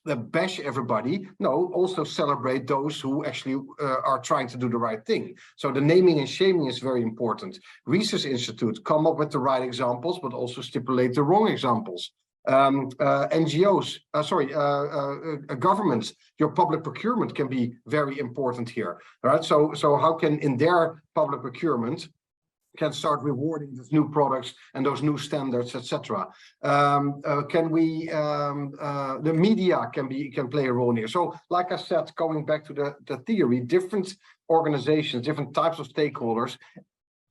bash everybody, no, also celebrate those who actually are trying to do the right thing. So the naming and shaming is very important. Research Institute come up with the right examples, but also stipulate the wrong examples. NGOs, governments, your public procurement can be very important here, right? So how can, in their public procurement, can start rewarding those new products and those new standards, etc. The media can play a role here. So, like I said, going back to the theory, different organizations, different types of stakeholders,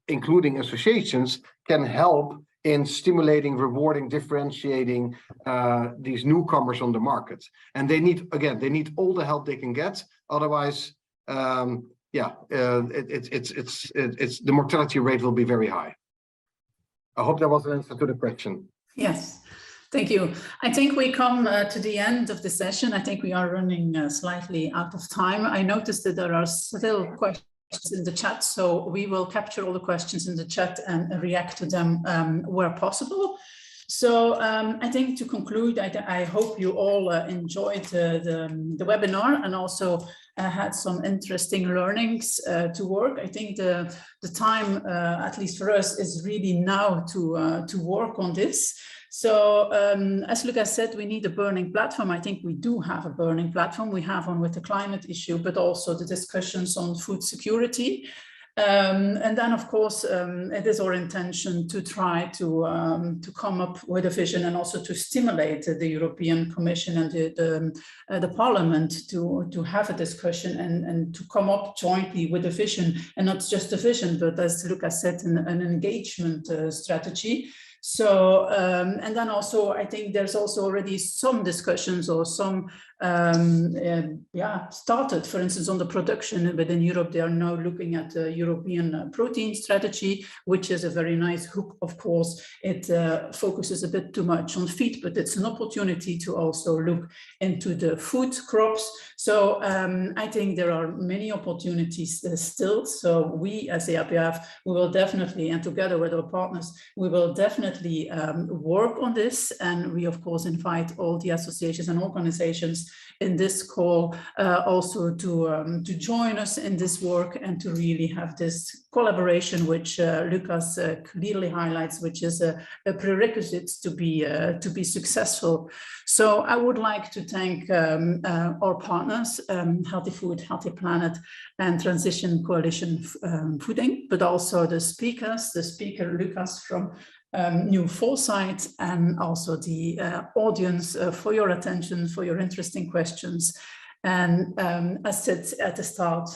including associations, can help in stimulating, rewarding, differentiating these newcomers on the market. And they need all the help they can get. Otherwise, the mortality rate will be very high. I hope that was an answer to the question. Yes, thank you. I think we come to the end of the session. I think we are running slightly out of time. I noticed that there are still questions in the chat, so we will capture all the questions in the chat and react to them where possible. So I think to conclude, I hope you all enjoyed the webinar and also had some interesting learnings to work. I think the time, at least for us, is really now to work on this. So as Lucas said, we need a burning platform. I think we do have a burning platform. We have one with the climate issue, but also the discussions on food security. And then, of course, it is our intention to try to come up with a vision and also to stimulate the European Commission and the Parliament to have a discussion and to come up jointly with a vision, and not just a vision, but as Lucas said, an engagement strategy. So, and then also, I think there's also already some discussions or some, started, for instance, on the production within Europe. They are now looking at the European protein strategy, which is a very nice hook. Of course, it focuses a bit too much on feed, but it's an opportunity to also look into the food crops. So I think there are many opportunities still. So we as the APF, we will definitely, and together with our partners, we will definitely definitely work on this, and we of course invite all the associations and organizations in this call also to join us in this work and to really have this collaboration, which Lucas clearly highlights, which is a prerequisite to be successful. So I would like to thank our partners, Healthy Food, Healthy Planet, and Transition Coalition Fooding, but also the speakers, the speaker Lucas from New Foresight, and also the audience for your attention, for your interesting questions. And as said at the start,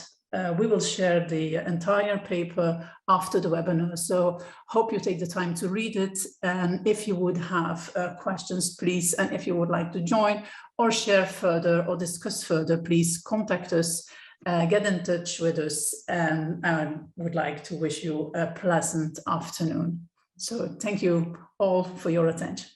we will share the entire paper after the webinar. So hope you take the time to read it. And if you would have questions, please, and if you would like to join or share further or discuss further, please contact us, get in touch with us. And I would like to wish you a pleasant afternoon. So thank you all for your attention.